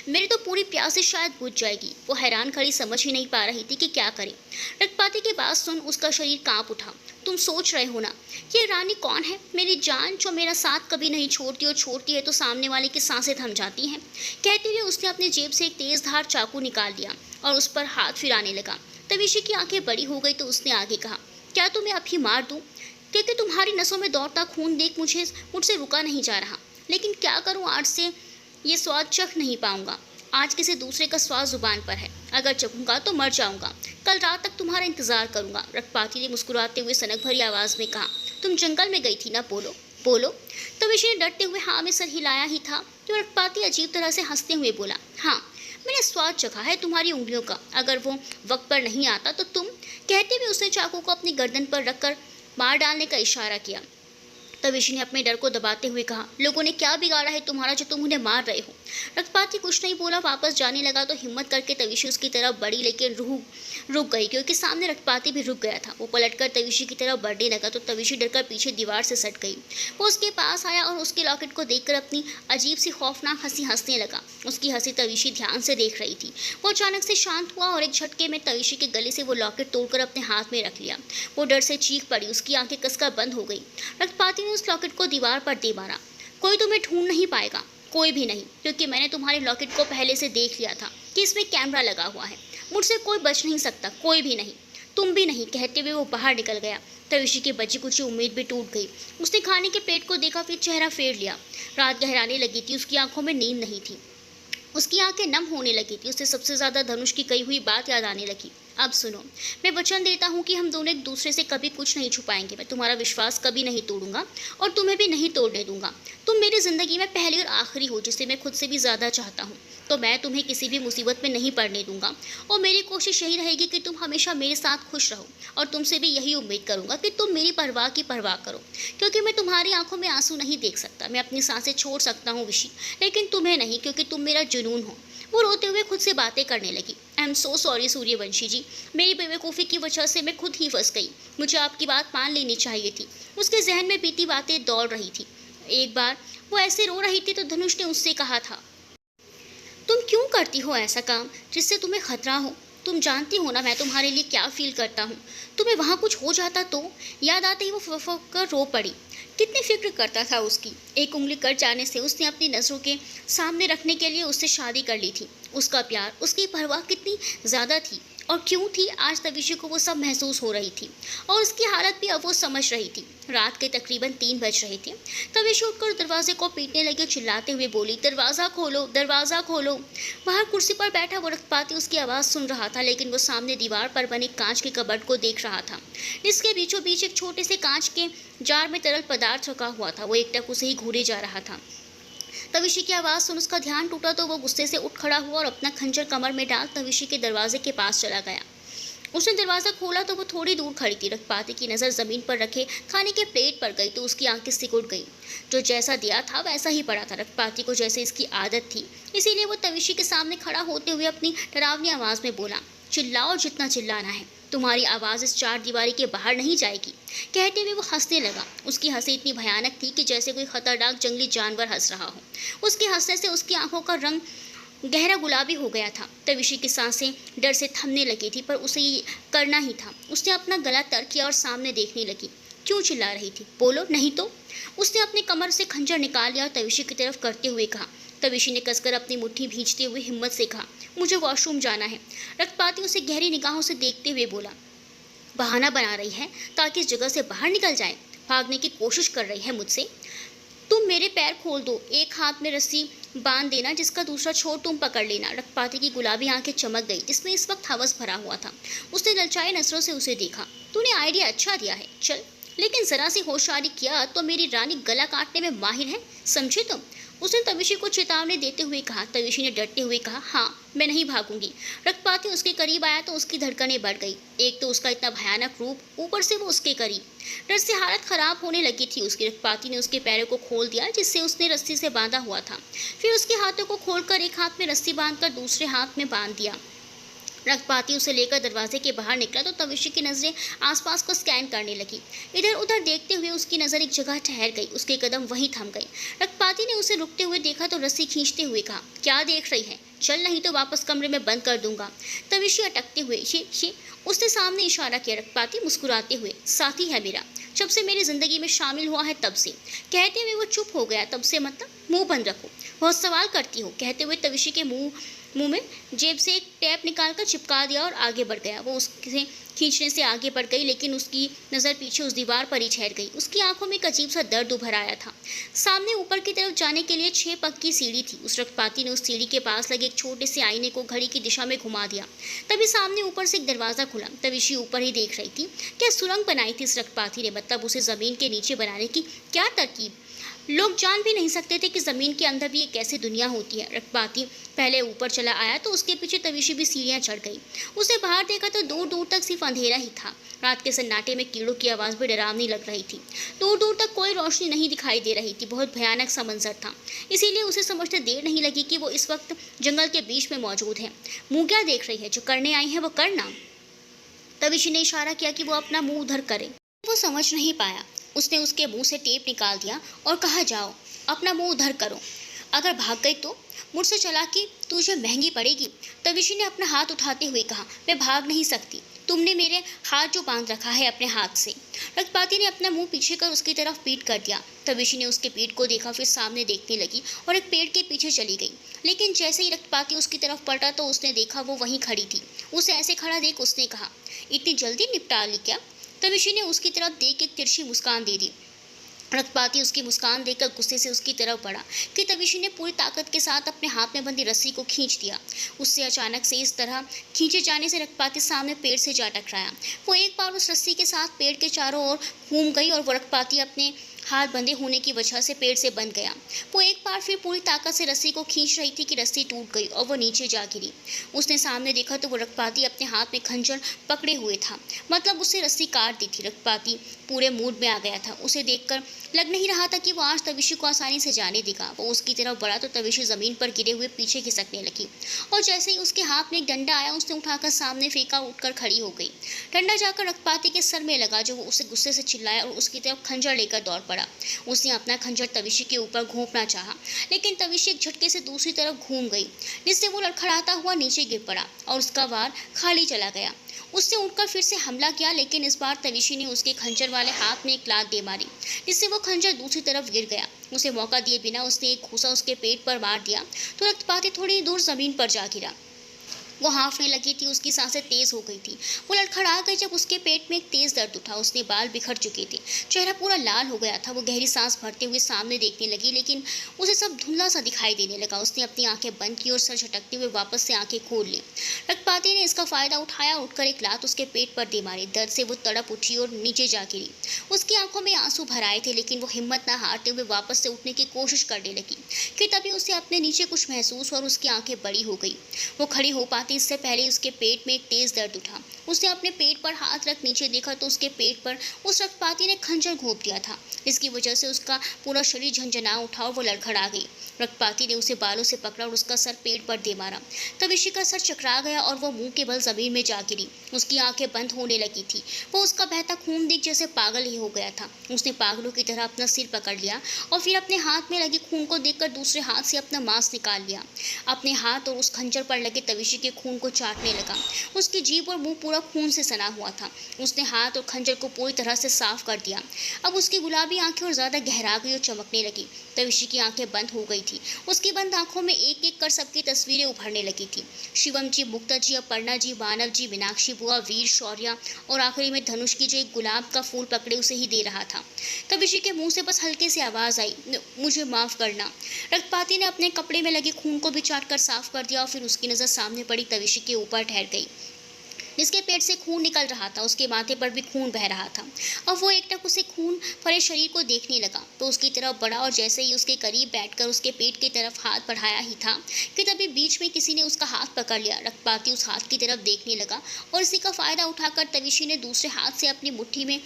मेरी तो पूरी प्यास से शायद बुझ जाएगी। वो हैरान खड़ी समझ ही नहीं पा रही थी कि क्या करे। रक्तपाती की बात सुन उसका शरीर कांप उठा। तुम सोच रहे हो ना ये रानी कौन है, मेरी जान जो मेरा साथ कभी नहीं छोड़ती और छोड़ती है तो सामने वाले की सांसें थम जाती हैं। कहते हुए उसने अपनी जेब से एक तेज धार चाकू निकाल लिया और उस पर हाथ फिराने लगा। तविशी की आंखें बड़ी हो गई तो उसने आगे कहा, क्या तुम्हें अभी मार दूं? क्योंकि तुम्हारी नसों में दौड़ता खून देख मुझसे रुका नहीं जा रहा। लेकिन क्या करूं, आज से ये स्वाद चख नहीं पाऊंगा। आज किसी दूसरे का स्वाद जुबान पर है। अगर चखूंगा तो मर जाऊंगा। कल रात तक तुम्हारा इंतजार करूंगा। रक्तपाती ने मुस्कुराते हुए सनक भरी आवाज में कहा, तुम जंगल में गई थी ना, बोलो बोलो। तविशी ने डरते हुए हाँ में सर हिलाया ही था तो रक्तपाती अजीब तरह से हंसते हुए बोला, हाँ, मैंने स्वाद चखा है तुम्हारी उंगलियों का। अगर वो वक्त पर नहीं आता तो तुम। कहते हुए उसने चाकू को अपनी गर्दन पर रखकर मार डालने का इशारा किया। तविशी ने अपने डर को दबाते हुए कहा, लोगों ने क्या बिगाड़ा है तुम्हारा जो तुम उन्हें मार रहे हो। रक्तपाती कुछ नहीं बोला, वापस जाने लगा तो हिम्मत करके तविशी उसकी तरफ बढ़ी, लेकिन रुक गई क्योंकि सामने रक्तपाती भी रुक गया था। वो पलटकर तविशी की तरफ बढ़ने लगा तो तविशी डरकर पीछे दीवार से सट गई। वो उसके पास आया और उसके लॉकेट को देखकर अपनी अजीब सी खौफनाक हंसी हंसने लगा। उसकी हंसी तविशी ध्यान से देख रही थी। वो अचानक से शांत हुआ और एक झटके में तविशी के गले से वो लॉकेट तोड़कर अपने हाथ में रख लिया। वो डर से चीख पड़ी, उसकी आंखें कसकर बंद हो गई। रक्तपाती ने उस लॉकेट को दीवार पर दे मारा। कोई तुम्हें ढूंढ नहीं पाएगा, कोई भी नहीं, क्योंकि मैंने तुम्हारे लॉकेट को पहले से देख लिया था कि इसमें कैमरा लगा हुआ है। मुझसे कोई बच नहीं सकता, कोई भी नहीं, तुम भी नहीं, कहते हुए वो बाहर निकल गया। तविशी की बची कुछ उम्मीद भी टूट गई। उसने खाने के प्लेट को देखा, फिर चेहरा फेर लिया। रात गहराने लगी थी, उसकी आंखों में नींद नहीं थी, उसकी आंखें नम होने लगी थी। उसे सबसे ज़्यादा धनुष की कही हुई बात याद आने लगी। अब सुनो, मैं वचन देता हूँ कि हम दोनों एक दूसरे से कभी कुछ नहीं छुपाएंगे। मैं तुम्हारा विश्वास कभी नहीं तोड़ूंगा और तुम्हें भी नहीं तोड़ने दूंगा। तुम मेरी ज़िंदगी में पहली और आखिरी हो, जिसे मैं खुद से भी ज़्यादा चाहता हूँ। तो मैं तुम्हें किसी भी मुसीबत में नहीं पड़ने दूंगा और मेरी कोशिश यही रहेगी कि तुम हमेशा मेरे साथ खुश रहो। और तुमसे भी यही उम्मीद करूंगा कि तुम मेरी परवाह की परवाह करो, क्योंकि मैं तुम्हारी आंखों में आंसू नहीं देख सकता। मैं अपनी सांसें छोड़ सकता हूँ विशी, लेकिन तुम्हें नहीं, क्योंकि तुम मेरा जुनून हो। वो रोते हुए खुद से बातें करने लगी। I am so sorry Suryavanshi ji, मेरी बेवकूफ़ी की वजह से मैं खुद ही फंस गई। मुझे आपकी बात मान लेनी चाहिए थी। उसके जहन में बीती बातें दौड़ रही थी। एक बार वो ऐसे रो रही थी तो धनुष ने उससे कहा था, तुम क्यों करती हो ऐसा काम जिससे तुम्हें खतरा हो? तुम जानती हो ना मैं तुम्हारे लिए क्या फील करता हूँ। तुम्हें वहाँ कुछ हो जाता तो? याद आते ही वो फक कर रो पड़ी। कितनी फिक्र करता था उसकी। एक उंगली कट जाने से उसने अपनी नज़रों के सामने रखने के लिए उससे शादी कर ली थी। उसका प्यार, उसकी परवाह कितनी ज़्यादा थी और क्यों थी, आज तविशी को वो सब महसूस हो रही थी और उसकी हालत भी अब वो समझ रही थी। रात के तकरीबन 3 बज रहे थे। तविशी उठकर दरवाजे को पीटने लगी, चिल्लाते हुए बोली, दरवाज़ा खोलो, दरवाज़ा खोलो। बाहर कुर्सी पर बैठा वो रक्तपाती उसकी आवाज़ सुन रहा था, लेकिन वो सामने दीवार पर बने कांच के कबर्ड को देख रहा था, जिसके बीचों बीच एक छोटे से कांच के जार में तरल पदार्थ रखा हुआ था। वो एकटक उसे ही घूरे जा रहा था। तविशी की आवाज़ सुन उसका ध्यान टूटा तो वो गुस्से से उठ खड़ा हुआ और अपना खंजर कमर में डाल तविशी के दरवाजे के पास चला गया। उसने दरवाज़ा खोला तो वो थोड़ी दूर खड़ी थी। रक्तपाती की नज़र ज़मीन पर रखे खाने के प्लेट पर गई तो उसकी आंखें सिकुड़ गई। जो जैसा दिया था वैसा ही पड़ा था। रक्तपाती को जैसे इसकी आदत थी, इसीलिए वो तविशी के सामने खड़ा होते हुए अपनी डरावनी आवाज़ में बोला, चिल्लाओ जितना चिल्लाना है, तुम्हारी आवाज़ इस चार दीवारी के बाहर नहीं जाएगी। कहते हुए वो हंसने लगा। उसकी हंसी इतनी भयानक थी कि जैसे कोई खतरनाक जंगली जानवर हंस रहा हो। उसके हंसने से उसकी आंखों का रंग गहरा गुलाबी हो गया था। तविशी की सांसें डर से थमने लगी थी, पर उसे ये करना ही था। उसने अपना गला तर किया और सामने देखने लगी। क्यों चिल्ला रही थी? बोलो, नहीं तो। उसने अपने कमर से खंजर निकाल लिया और तविशी की तरफ करते हुए कहा। तविशी ने कसकर अपनी मुट्ठी भींचते हुए हिम्मत से कहा, मुझे वॉशरूम जाना है। रक्तपाती उसे गहरी निगाहों से देखते हुए बोला, बहाना बना रही है ताकि इस जगह से बाहर निकल जाए? भागने की कोशिश कर रही है मुझसे? तुम मेरे पैर खोल दो, एक हाथ में रस्सी बांध देना, जिसका दूसरा छोर तुम पकड़ लेना। रक्तपाती की गुलाबी आंखें चमक गई, जिसमें इस वक्त हवस भरा हुआ था। उसने ललचाए नजरों से उसे देखा। तूने आइडिया अच्छा दिया है, चल, लेकिन जरा सी होशियारी किया तो मेरी रानी गला काटने में माहिर है, समझे तुम? उसने तविशी को चेतावनी देते हुए कहा। तविशी ने डरते हुए कहा, हाँ, मैं नहीं भागूंगी। रक्तपाती उसके करीब आया तो उसकी धड़कनें बढ़ गई। एक तो उसका इतना भयानक रूप, ऊपर से वो उसके करीब। डर से हालत खराब होने लगी थी उसकी। रक्तपाती ने उसके पैरों को खोल दिया, जिससे उसने रस्सी से बांधा हुआ था। फिर उसके हाथों को खोलकर एक हाथ में रस्सी बांधकर दूसरे हाथ में बांध दिया। रक्तपाती उसे लेकर दरवाजे के बाहर निकला तो तविशी की नज़रें आसपास को स्कैन करने लगी। इधर उधर देखते हुए उसकी नज़र एक जगह ठहर गई। उसके कदम वहीं थम गए। रक्तपाती ने उसे रुकते हुए देखा तो रस्सी खींचते हुए कहा, क्या देख रही है? चल, नहीं तो वापस कमरे में बंद कर दूंगा। तविशी अटकते हुए, ये उसने सामने इशारा किया। रक्तपाती मुस्कुराते हुए, साथी है मेरा, जब से मेरी ज़िंदगी में शामिल हुआ है तब से। कहते हुए वो चुप हो गया। तब से मतलब? मुंह बंद रखो, बहुत सवाल करती हो। कहते हुए तविशी के मुंह में जेब से एक टैप निकालकर चिपका दिया और आगे बढ़ गया। वो उससे खींचने से आगे बढ़ गई, लेकिन उसकी नज़र पीछे उस दीवार पर ही ठहर गई। उसकी आंखों में एक अजीब सा दर्द उभर आया था। सामने ऊपर की तरफ जाने के लिए 6 पक्की सीढ़ी थी। उस रक्तपाती ने उस सीढ़ी के पास लगे एक छोटे से आईने को घड़ी की दिशा में घुमा दिया। तभी सामने ऊपर से एक दरवाज़ा खुला। तविशी ऊपर ही देख रही थी। क्या सुरंग बनाई थी इस रक्तपाती ने? मतलब उसे ज़मीन के नीचे बनाने की क्या तरकीब? लोग जान भी नहीं सकते थे कि ज़मीन के अंदर भी एक ऐसी दुनिया होती है। रक्तपाती पहले ऊपर चला आया तो उसके पीछे तविशी भी सीढ़ियाँ चढ़ गई। उसे बाहर देखा तो दूर दूर तक सिर्फ अंधेरा ही था। रात के सन्नाटे में कीड़ों की आवाज़ भी डरावनी लग रही थी। दूर दूर तक कोई रोशनी नहीं दिखाई दे रही थी। बहुत भयानक सा मंजर था। इसीलिए उसे समझते देर नहीं लगी कि वो इस वक्त जंगल के बीच में मौजूद है। मुँह क्या देख रही है? जो करने आई है वो करना। तविशी ने इशारा किया कि वो अपना मुँह उधर करे। वो समझ नहीं पाया। उसने उसके मुंह से टेप निकाल दिया और कहा, जाओ, अपना मुंह उधर करो। अगर भाग गई तो मुझसे चालाकी तुझे महंगी पड़ेगी। तविशी ने अपना हाथ उठाते हुए कहा, मैं भाग नहीं सकती। तुमने मेरे हाथ जो बांध रखा है अपने हाथ से। रक्तपाती ने अपना मुंह पीछे कर उसकी तरफ पीठ कर दिया। तविशी ने उसके पीठ को देखा, फिर सामने देखने लगी और एक पेड़ के पीछे चली गई। लेकिन जैसे ही रक्तपाती उसकी तरफ पलटा तो उसने देखा वो वहीं खड़ी थी। उसे ऐसे खड़ा देख उसने कहा, इतनी जल्दी निपटा ली क्या? तविशी ने उसकी तरफ देख एक तिरछी मुस्कान दे दी। रक्तपाती उसकी मुस्कान देखकर गुस्से से उसकी तरफ बढ़ा कि तविशी ने पूरी ताकत के साथ अपने हाथ में बंधी रस्सी को खींच दिया। उससे अचानक से इस तरह खींचे जाने से रक्तपाती सामने पेड़ से जा टकराया। वो एक बार उस रस्सी के साथ पेड़ के चारों ओर घूम गई और वो रक्तपाती अपने हाथ बंधे होने की वजह से पेड़ से बंध गया। वो एक बार फिर पूरी ताकत से रस्सी को खींच रही थी कि रस्सी टूट गई और वो नीचे जा गिरी। उसने सामने देखा तो वो रक्तपाती अपने हाथ में खंजर पकड़े हुए था, मतलब उससे रस्सी काट दी थी। रक्तपाती पूरे मूड में आ गया था। उसे देखकर लग नहीं रहा था कि वो आज तविशी को आसानी से जाने देगा। वो उसकी तरफ बढ़ा तो तविशी जमीन पर गिरे हुए पीछे खिसकने लगी और जैसे ही उसके हाथ में एक डंडा आया उसने उठाकर सामने फेंका, उठकर खड़ी हो गई। डंडा जाकर रक्तपाती के सर में लगा जो वो उसे गुस्से से चिल्लाया और उसकी तरफ खंजर लेकर दौड़ पड़ा। उसने अपना खंजर तविशी के ऊपर घोंपना चाहा, लेकिन तविशी एक झटके से दूसरी तरफ घूम गई, जिससे वो लड़खड़ाता हुआ नीचे गिर पड़ा और उसका वार खाली चला गया। उसने उठकर फिर से हमला किया, लेकिन इस बार तविशी ने उसके खंजर वाले हाथ में एक लात दे मारी, जिससे वो खंजर दूसरी तरफ गिर गया। उसे मौका दिए बिना उसने एक घूंसा उसके पेट पर मार दिया तो रक्तपाती थोड़ी दूर जमीन पर जा गिरा। वो हाँफने लगी थी, उसकी सांसें तेज हो गई थी। वो लड़खड़ा गई जब उसके पेट में एक तेज दर्द उठा। उसने बाल बिखर चुके थे, चेहरा पूरा लाल हो गया था। वो गहरी सांस भरते हुए सामने देखने लगी, लेकिन उसे सब धुंधला सा दिखाई देने लगा। उसने अपनी आंखें बंद की और सर झटकते हुए वापस से आंखें खोल ली। रक्तपाती ने इसका फायदा उठाया, उठकर एक लात उसके पेट पर दे मारी। दर्द से वो तड़प उठी और नीचे जा गिरी। उसकी आंखों में आंसू भर आए थे, लेकिन वो हिम्मत न हारते हुए वापस से उठने की कोशिश करने लगी कि तभी उसे अपने नीचे कुछ महसूस और उसकी आंखें बड़ी हो गई। वो खड़ी हो पाती इससे पहले उसके पेट में एक तेज दर्द उठा। उसने अपने पेट पर हाथ रख नीचे देखा तो उसके पेट पर उस रक्तपाती ने खंजर घोंप दिया था। इसकी वजह से उसका पूरा शरीर झंझना उठा और वो लड़खड़ा गई। रक्तपाती ने उसे बालों से पकड़ा और उसका सर पेट पर दे मारा। तविशी का सर चकरा गया और वो मुंह के बल जमीन में जा गिरी। उसकी आंखें बंद होने लगी थी। वो उसका बहता खून देख जैसे पागल ही हो गया था। उसने पागलों की तरह अपना सिर पकड़ लिया और फिर अपने हाथ में लगे खून को देखकर दूसरे हाथ से अपना मांस निकाल लिया। अपने हाथ और उस खंजर पर लगे तविशी के खून को चाटने लगा। उसकी जीभ और मुंह पूरा खून से सना हुआ था। उसने हाथ और खंजर को पूरी तरह से साफ कर दिया। अब उसकी गुलाबी आंखें और ज्यादा गहरा गई और चमकने लगी। तविशी की आंखें बंद हो गई थी। उसकी बंद आंखों में एक एक कर सबकी तस्वीरें उभरने लगी थी। शिवम जी, मुक्ता जी, अपर्णा जी, मानव जी, मीनाक्षी बुआ, वीर, शौर्या और आखिरी में धनुष की जो एक गुलाब का फूल पकड़े उसे ही दे रहा था। तविशी के मुंह से बस हल्के से आवाज आई, मुझे माफ करना। रक्तपाती ने अपने कपड़े में लगे खून को भी चाट कर साफ कर दिया और फिर उसकी नजर सामने पड़ी तविशी के ऊपर ठहर गई, जिसके पेट से खून निकल रहा था। उसके माथे पर भी खून बह रहा था। अब वो एकटक उसे खून भरे शरीर को देखने लगा तो उसकी तरफ बढ़ा और जैसे ही उसके करीब बैठकर उसके पेट की तरफ हाथ बढ़ाया ही था कि तभी बीच में किसी ने उसका हाथ पकड़ लिया। रक्तपाती उस हाथ की तरफ देखने लगा और इसी का फायदा उठाकर तविशी ने दूसरे हाथ से अपनी मुट्ठी में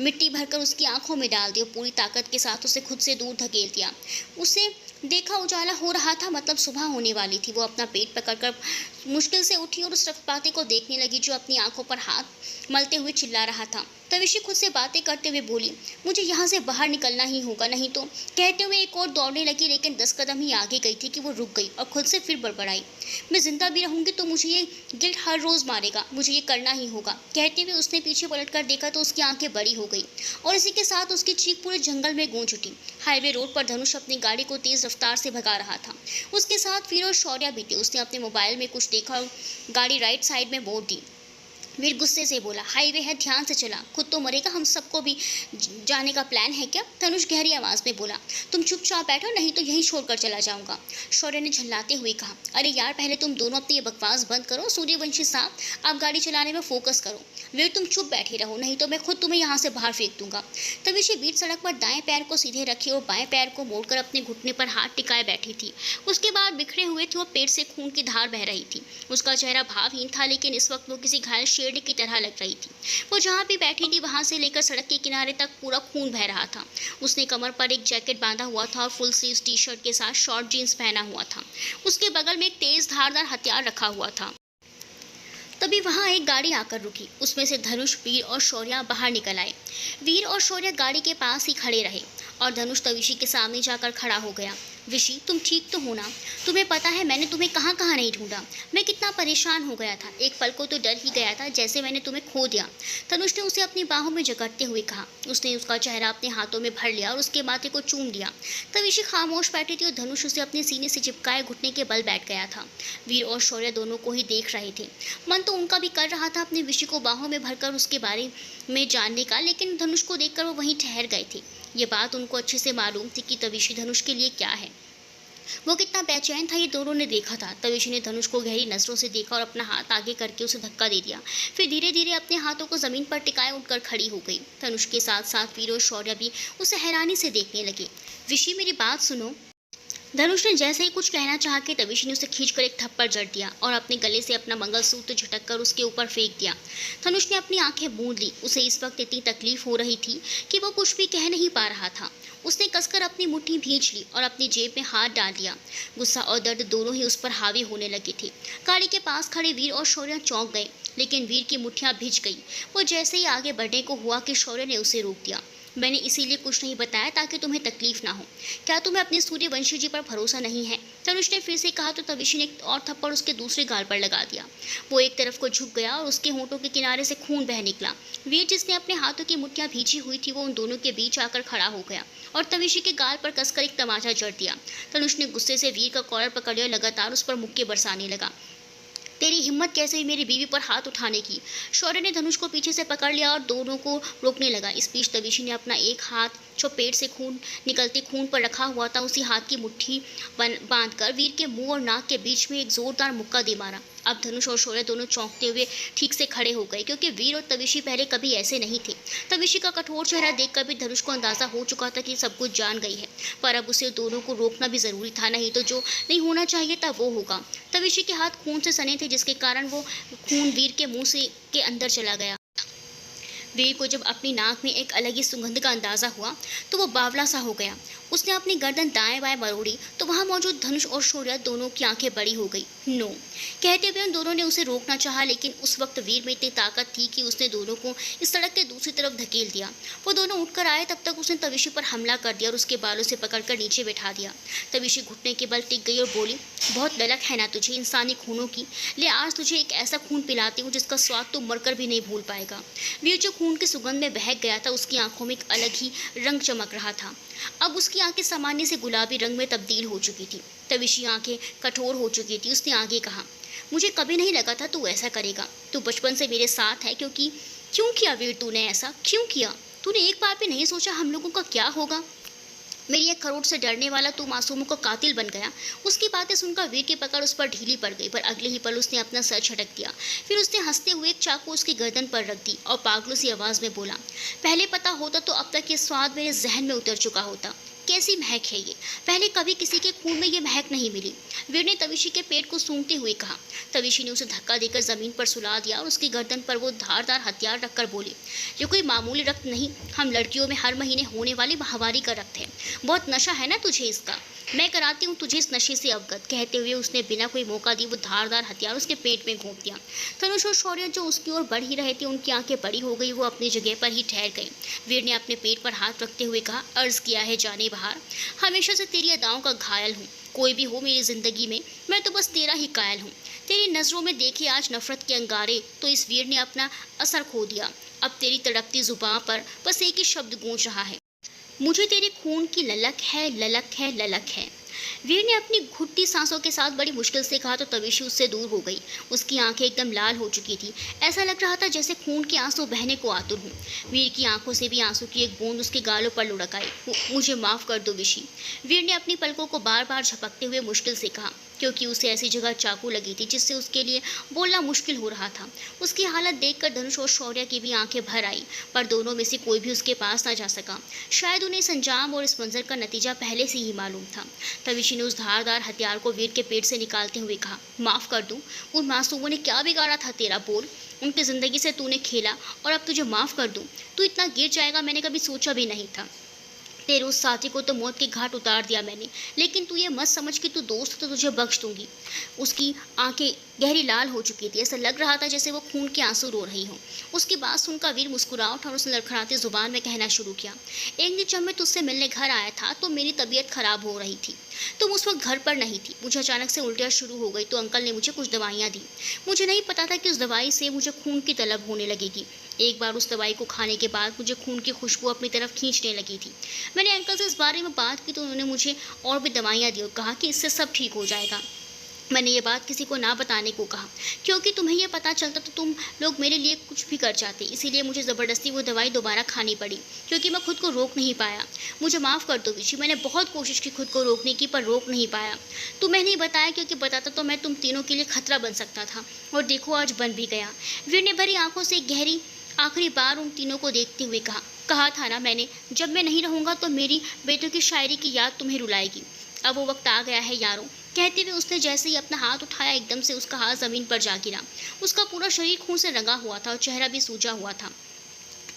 मिट्टी भरकर उसकी आंखों में डाल दी और पूरी ताकत के साथ उसे खुद से दूर धकेल दिया। उसे देखा उजाला हो रहा था, मतलब सुबह होने वाली थी। वो अपना पेट पकड़कर मुश्किल से उठी और उस रक्तपाती को देखने लगी जो अपनी आंखों पर हाथ मलते हुए चिल्ला रहा था। तविशी खुद से बातें करते हुए बोली, मुझे यहाँ से बाहर निकलना ही होगा, नहीं तो। कहते हुए एक और दौड़ने लगी, लेकिन 10 कदम ही आगे गई थी कि वो रुक गई और खुद से फिर बड़बड़ाई, मैं जिंदा भी रहूंगी तो मुझे ये गिल्ट हर रोज मारेगा, मुझे ये करना ही होगा। कहते हुए उसने पीछे पलट कर देखा तो उसकी आंखें बड़ी हो गई और इसी के साथ उसकी चीख पूरे जंगल में गूंज उठी। हाईवे रोड पर धनुष अपनी गाड़ी को तेज रफ्तार से भगा रहा था। उसके साथ वीर और शौर्या भी थे। उसने अपने मोबाइल में कुछ देखा और गाड़ी राइट साइड में मोड़ दी। वीर गुस्से से बोला, हाईवे है, ध्यान से चला, खुद तो मरेगा, हम सबको भी जाने का प्लान है क्या? धनुष गहरी आवाज में बोला, तुम चुपचाप बैठो नहीं तो यहीं छोड़कर चला जाऊंगा। शौर्य ने झल्लाते हुए कहा, अरे यार पहले तुम दोनों अपनी ये बकवास बंद करो। सूर्यवंशी साहब, आप गाड़ी चलाने में फोकस करो। वीर तुम चुप बैठे रहो, नहीं तो मैं खुद तुम्हें यहाँ से बाहर फेंक दूंगा। तभी से वीर सड़क पर दाएं पैर को सीधे रखे और बाएं पैर को मोड़कर अपने घुटने पर हाथ टिकाए बैठी थी। उसके बाद बिखरे हुए थे और पेट से खून की धार बह रही थी। उसका चेहरा भावहीन था, लेकिन इस वक्त वो किसी घायल शेर की तरह लग रही थी। वो जहाँ भी बैठी थी वहां से लेकर सड़क के किनारे तक पूरा खून बह रहा था। उसने कमर पर एक जैकेट बांधा हुआ था और फुल स्लीव टी शर्ट के साथ शॉर्ट जीन्स पहना हुआ था। उसके बगल में एक तेज धारदार हथियार रखा हुआ था। तभी वहां एक गाड़ी आकर रुकी। उसमें से धनुष, वीर और शौर्या बाहर निकल आए। वीर और शौर्या गाड़ी के पास ही खड़े रहे और धनुष तविशी के सामने जाकर खड़ा हो गया। विशी, तुम ठीक तो हो ना? तुम्हें पता है मैंने तुम्हें कहाँ कहाँ नहीं ढूंढा। मैं कितना परेशान हो गया था, एक पल को तो डर ही गया था जैसे मैंने तुम्हें खो दिया। तनुष ने उसे अपनी बाहों में जकड़ते हुए कहा। उसने उसका चेहरा अपने हाथों में भर लिया और उसके माथे को चूम लिया। तब विशी खामोश बैठी थी और धनुष उसे अपने सीने से चिपकाए घुटने के बल बैठ गया था। वीर और शौर्य दोनों को ही देख रहे थे। मन तो उनका भी कर रहा था अपने विशी को बाहों में भरकर उसके बारे में जानने का, लेकिन धनुष को देखकर वो वहीं ठहर गए थे। ये बात उनको अच्छे से मालूम थी कि तविशी धनुष के लिए क्या है, वो कितना बेचैन था, ये दोनों ने देखा था। तविशी ने धनुष को गहरी नजरों से देखा और अपना हाथ आगे करके उसे धक्का दे दिया। फिर धीरे धीरे अपने हाथों को जमीन पर टिकाए उठकर खड़ी हो गई। धनुष के साथ साथ वीर और शौर्य भी उसे हैरानी से देखने लगे। विशी, मेरी बात सुनो। धनुष ने जैसे ही कुछ कहना चाहा कि तविशी ने उसे खींचकर एक थप्पड़ जड़ दिया और अपने गले से अपना मंगलसूत्र झटक कर उसके ऊपर फेंक दिया। धनुष ने अपनी आंखें मूंद ली। उसे इस वक्त इतनी तकलीफ हो रही थी कि वो कुछ भी कह नहीं पा रहा था। उसने कसकर अपनी मुट्ठी भींच ली और अपनी जेब में हाथ डाल दिया। गुस्सा और दर्द दोनों ही उस पर हावी होने लगे थे। गाड़ी के पास खड़े वीर और शौर्य चौंक गए, लेकिन वीर की मुट्ठियां भिज गई। वो जैसे ही आगे बढ़ने को हुआ कि शौर्य ने उसे रोक दिया। मैंने इसीलिए कुछ नहीं बताया ताकि तुम्हें तकलीफ ना हो। क्या तुम्हें अपने सूर्यवंशी जी पर भरोसा नहीं है? तनुष ने फिर से कहा तो तविशी ने एक और थप्पड़ उसके दूसरे गाल पर लगा दिया। वो एक तरफ को झुक गया और उसके होंठों के किनारे से खून बह निकला। वीर, जिसने अपने हाथों की मुट्ठियां भींची हुई थी, वो उन दोनों के बीच आकर खड़ा हो गया और तविशी के गाल पर कसकर एक तमाचा जड़ दिया। तनुष ने गुस्से से वीर का कॉलर पकड़ लिया और लगातार उस पर मुक्के बरसाने लगा। तेरी हिम्मत कैसे हुई मेरी बीवी पर हाथ उठाने की? शौर्य ने धनुष को पीछे से पकड़ लिया और दोनों को रोकने लगा। इस बीच तविशी ने अपना एक हाथ, जो पेट से निकलते खून पर रखा हुआ था, उसी हाथ की मुट्ठी बांधकर वीर के मुंह और नाक के बीच में एक जोरदार मुक्का दे मारा। अब धनुष और शौर्य दोनों चौंकते हुए ठीक से खड़े हो गए, क्योंकि वीर और तविशी पहले कभी ऐसे नहीं थे। तविशी का कठोर चेहरा देखकर भी धनुष को अंदाजा हो चुका था कि सब कुछ जान गई है, पर अब उसे दोनों को रोकना भी जरूरी था, नहीं तो जो नहीं होना चाहिए था वो होगा। तविशी के हाथ खून से सने थे, जिसके कारण वो खून वीर के मुंह से के अंदर चला गया। वीर को जब अपनी नाक में एक अलग ही सुगंध का अंदाजा हुआ तो वो बावला सा हो गया। उसने अपनी गर्दन दाएं बाएं मरोड़ी तो वहां मौजूद धनुष और शौर्य दोनों की आंखें बड़ी हो गई। नो कहते हुए उन दोनों ने उसे रोकना चाहा, लेकिन उस वक्त वीर में इतनी ताकत थी कि उसने दोनों को इस सड़क के दूसरी तरफ धकेल दिया। वो दोनों उठकर आए, तब तक उसने तविशी पर हमला कर दिया और उसके बालों से पकड़कर नीचे बैठा दिया। तविशी घुटने के बल टिक गई और बोली, बहुत ललक है ना तुझे इंसानी खूनों की। ले, आज तुझे एक ऐसा खून पिलाती हूँ जिसका स्वाद तो मरकर भी नहीं भूल पाएगा। वीर जो खून की सुगंध में बहक गया था, उसकी आंखों में एक अलग ही रंग चमक रहा था। अब उसकी आंखें सामान्य से गुलाबी रंग में तब्दील हो चुकी थी। तविशी आंखें कठोर हो चुकी थी। उसने आगे कहा, मुझे कभी नहीं लगा था तू ऐसा करेगा। तू बचपन से मेरे साथ है, क्यों किया वीर तूने ऐसा? क्यों किया? तूने एक बार भी नहीं सोचा हम लोगों का क्या होगा? मेरी एक खरोट से डरने वाला तू मासूमों का कातिल बन गया। उसकी बातें सुनकर वीर की पकड़ उस पर ढीली पड़ गई, पर अगले ही पल उसने अपना सर झटक दिया। फिर उसने हंसते हुए एक चाकू उसकी गर्दन पर रख दी और पागलों सी आवाज में बोला, पहले पता होता तो अब तक ये स्वाद मेरे जहन में उतर चुका होता। कैसी महक है ये? पहले कभी किसी के खून में ये महक नहीं मिली। वीर ने तविशी के पेट को सूंघते हुए कहा। तविशी ने उसे धक्का देकर जमीन पर सुला दिया और उसकी गर्दन पर वो धारदार हथियार रखकर बोली, ये कोई मामूली रक्त नहीं, हम लड़कियों में हर महीने होने वाली माहवारी का रक्त है। बहुत नशा है ना तुझे इसका, मैं कराती हूँ तुझे इस नशे से अवगत। कहते हुए उसने बिना कोई मौका दिए वो धारदार हथियार उसके पेट में घोंप दिया। धनुष और शौर्य जो उसकी ओर बढ़ ही रहे थे, उनकी आंखें बड़ी हो गई। वो अपनी जगह पर ही ठहर गए। वीर ने अपने पेट पर हाथ रखते हुए कहा, अर्ज किया है जाने बाहर, हमेशा से तेरी अदाओं का घायल हूँ। कोई भी हो मेरी जिंदगी में, मैं तो बस तेरा ही कायल हूँ। तेरी नजरों में देखे आज नफरत के अंगारे, तो इस वीर ने अपना असर खो दिया। अब तेरी तड़पती जुबान पर बस एक ही शब्द गूंज रहा है, मुझे तेरे खून की ललक है, ललक है, ललक है। वीर ने अपनी घुटती सांसों के साथ बड़ी मुश्किल से कहा तो तविशी उससे दूर हो गई। उसकी आंखें एकदम लाल हो चुकी थी। ऐसा लग रहा था जैसे खून के आंसू बहने को आतुर हूँ। वीर की आंखों से भी आंसू की एक बूंद उसके गालों पर लुढ़क आई। मुझे माफ़ कर दो विशी। वीर ने अपनी पलकों को बार बार झपकते हुए मुश्किल से कहा, क्योंकि उसे ऐसी जगह चाकू लगी थी जिससे उसके लिए बोलना मुश्किल हो रहा था। उसकी हालत देखकर धनुष और शौर्य की भी आंखें भर आई, पर दोनों में से कोई भी उसके पास ना जा सका। शायद उन्हें इस अंजाम और इस मंजर का नतीजा पहले से ही मालूम था। तविशी ने उस धारदार हथियार को वीर के पेट से निकालते हुए कहा, माफ़ कर दूं? उन मासूमों ने क्या बिगाड़ा था तेरा? बोल। उनकी ज़िंदगी से तूने खेला और अब तुझे माफ़ कर दूं? तू इतना गिर जाएगा मैंने कभी सोचा भी नहीं था। तेरे उस साथी को तो मौत के घाट उतार दिया मैंने, लेकिन तू ये मत समझ कि तू दोस्त तो तुझे बख्श दूंगी। उसकी आंखें गहरी लाल हो चुकी थी, ऐसा लग रहा था जैसे वो खून के आंसू रो रही हो। उसकी बात सुनकर वीर मुस्कुरा उठा और उसने लड़खड़ाती जुबान में कहना शुरू किया, एक दिन जब मैं तुझसे मिलने घर आया था तो मेरी तबीयत खराब हो रही थी। तुम उस वक्त घर पर नहीं थी। मुझे अचानक से उल्टियाँ शुरू हो गई तो अंकल ने मुझे कुछ दवाइयाँ दी। मुझे नहीं पता था कि उस दवाई से मुझे खून की तलब होने लगेगी। एक बार उस दवाई को खाने के बाद मुझे खून की खुशबू अपनी तरफ खींचने लगी थी। मैंने अंकल से इस बारे में बात की तो उन्होंने मुझे और भी दवाइयाँ दी और कहा कि इससे सब ठीक हो जाएगा। मैंने ये बात किसी को ना बताने को कहा, क्योंकि तुम्हें ये पता चलता तो तुम लोग मेरे लिए कुछ भी कर जाते। इसीलिए मुझे ज़बरदस्ती वो दवाई दोबारा खानी पड़ी, क्योंकि मैं खुद को रोक नहीं पाया। मुझे माफ़ कर दो विशी, मैंने बहुत कोशिश की खुद को रोकने की, पर रोक नहीं पाया। तुम्हें नहीं बताया, क्योंकि बताता तो मैं तुम तीनों के लिए खतरा बन सकता था, और देखो आज बन भी गया। वीर ने भरी आंखों से गहरी आखिरी बार उन तीनों को देखते हुए कहा था ना मैंने, जब मैं नहीं रहूँगा तो मेरी बेटों की शायरी की याद तुम्हें रुलाएगी। अब वो वक्त आ गया है यारों। कहते हुए उसने जैसे ही अपना हाथ उठाया, एकदम से उसका हाथ ज़मीन पर जा गिरा। उसका पूरा शरीर खून से रंगा हुआ था और चेहरा भी सूजा हुआ था।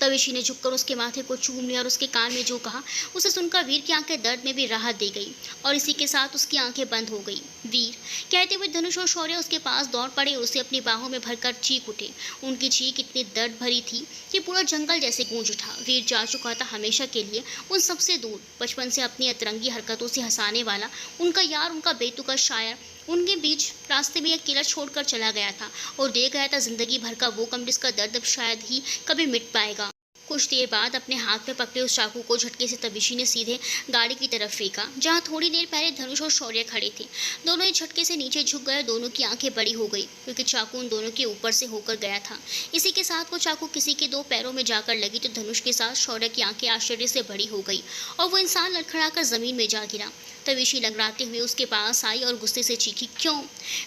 तविशी ने झुककर उसके माथे को चूम लिया और उसके कान में जो कहा उसे सुनकर वीर की आंखें दर्द में भी राहत दे गई, और इसी के साथ उसकी आंखें बंद हो गई। वीर कहते हुए धनुष और शौर्य उसके पास दौड़ पड़े और उसे अपनी बाहों में भरकर चीख उठे। उनकी चीख इतनी दर्द भरी थी कि पूरा जंगल जैसे गूंज उठा। वीर जा चुका था हमेशा के लिए उन सबसे दूर, बचपन से अपनी अतरंगी हरकतों से हंसाने वाला उनका यार, उनका बेतुका शायर। उनके बीच रास्ते में अकेला छोड़कर चला गया था और दे गया था जिंदगी भर का वो गम जिसका दर्द अब शायद ही कभी मिट पाएगा। कुछ देर बाद अपने हाथ में पकड़े उस चाकू को झटके से तविशी ने सीधे गाड़ी की तरफ फेंका, जहां थोड़ी देर पहले धनुष और शौर्य खड़े थे। दोनों ही झटके से नीचे झुक गए। दोनों की आंखें बड़ी हो गई, क्योंकि चाकू उन दोनों के ऊपर से होकर गया था। इसी के साथ वो चाकू किसी के दो पैरों में जाकर लगी तो धनुष के साथ शौर्य की आंखें आश्चर्य से बड़ी हो गई और वो इंसान लड़खड़ाकर जमीन में जा गिरा। तविशी लंगड़ाते हुए उसके पास आई और गुस्से से चीखी, क्यों?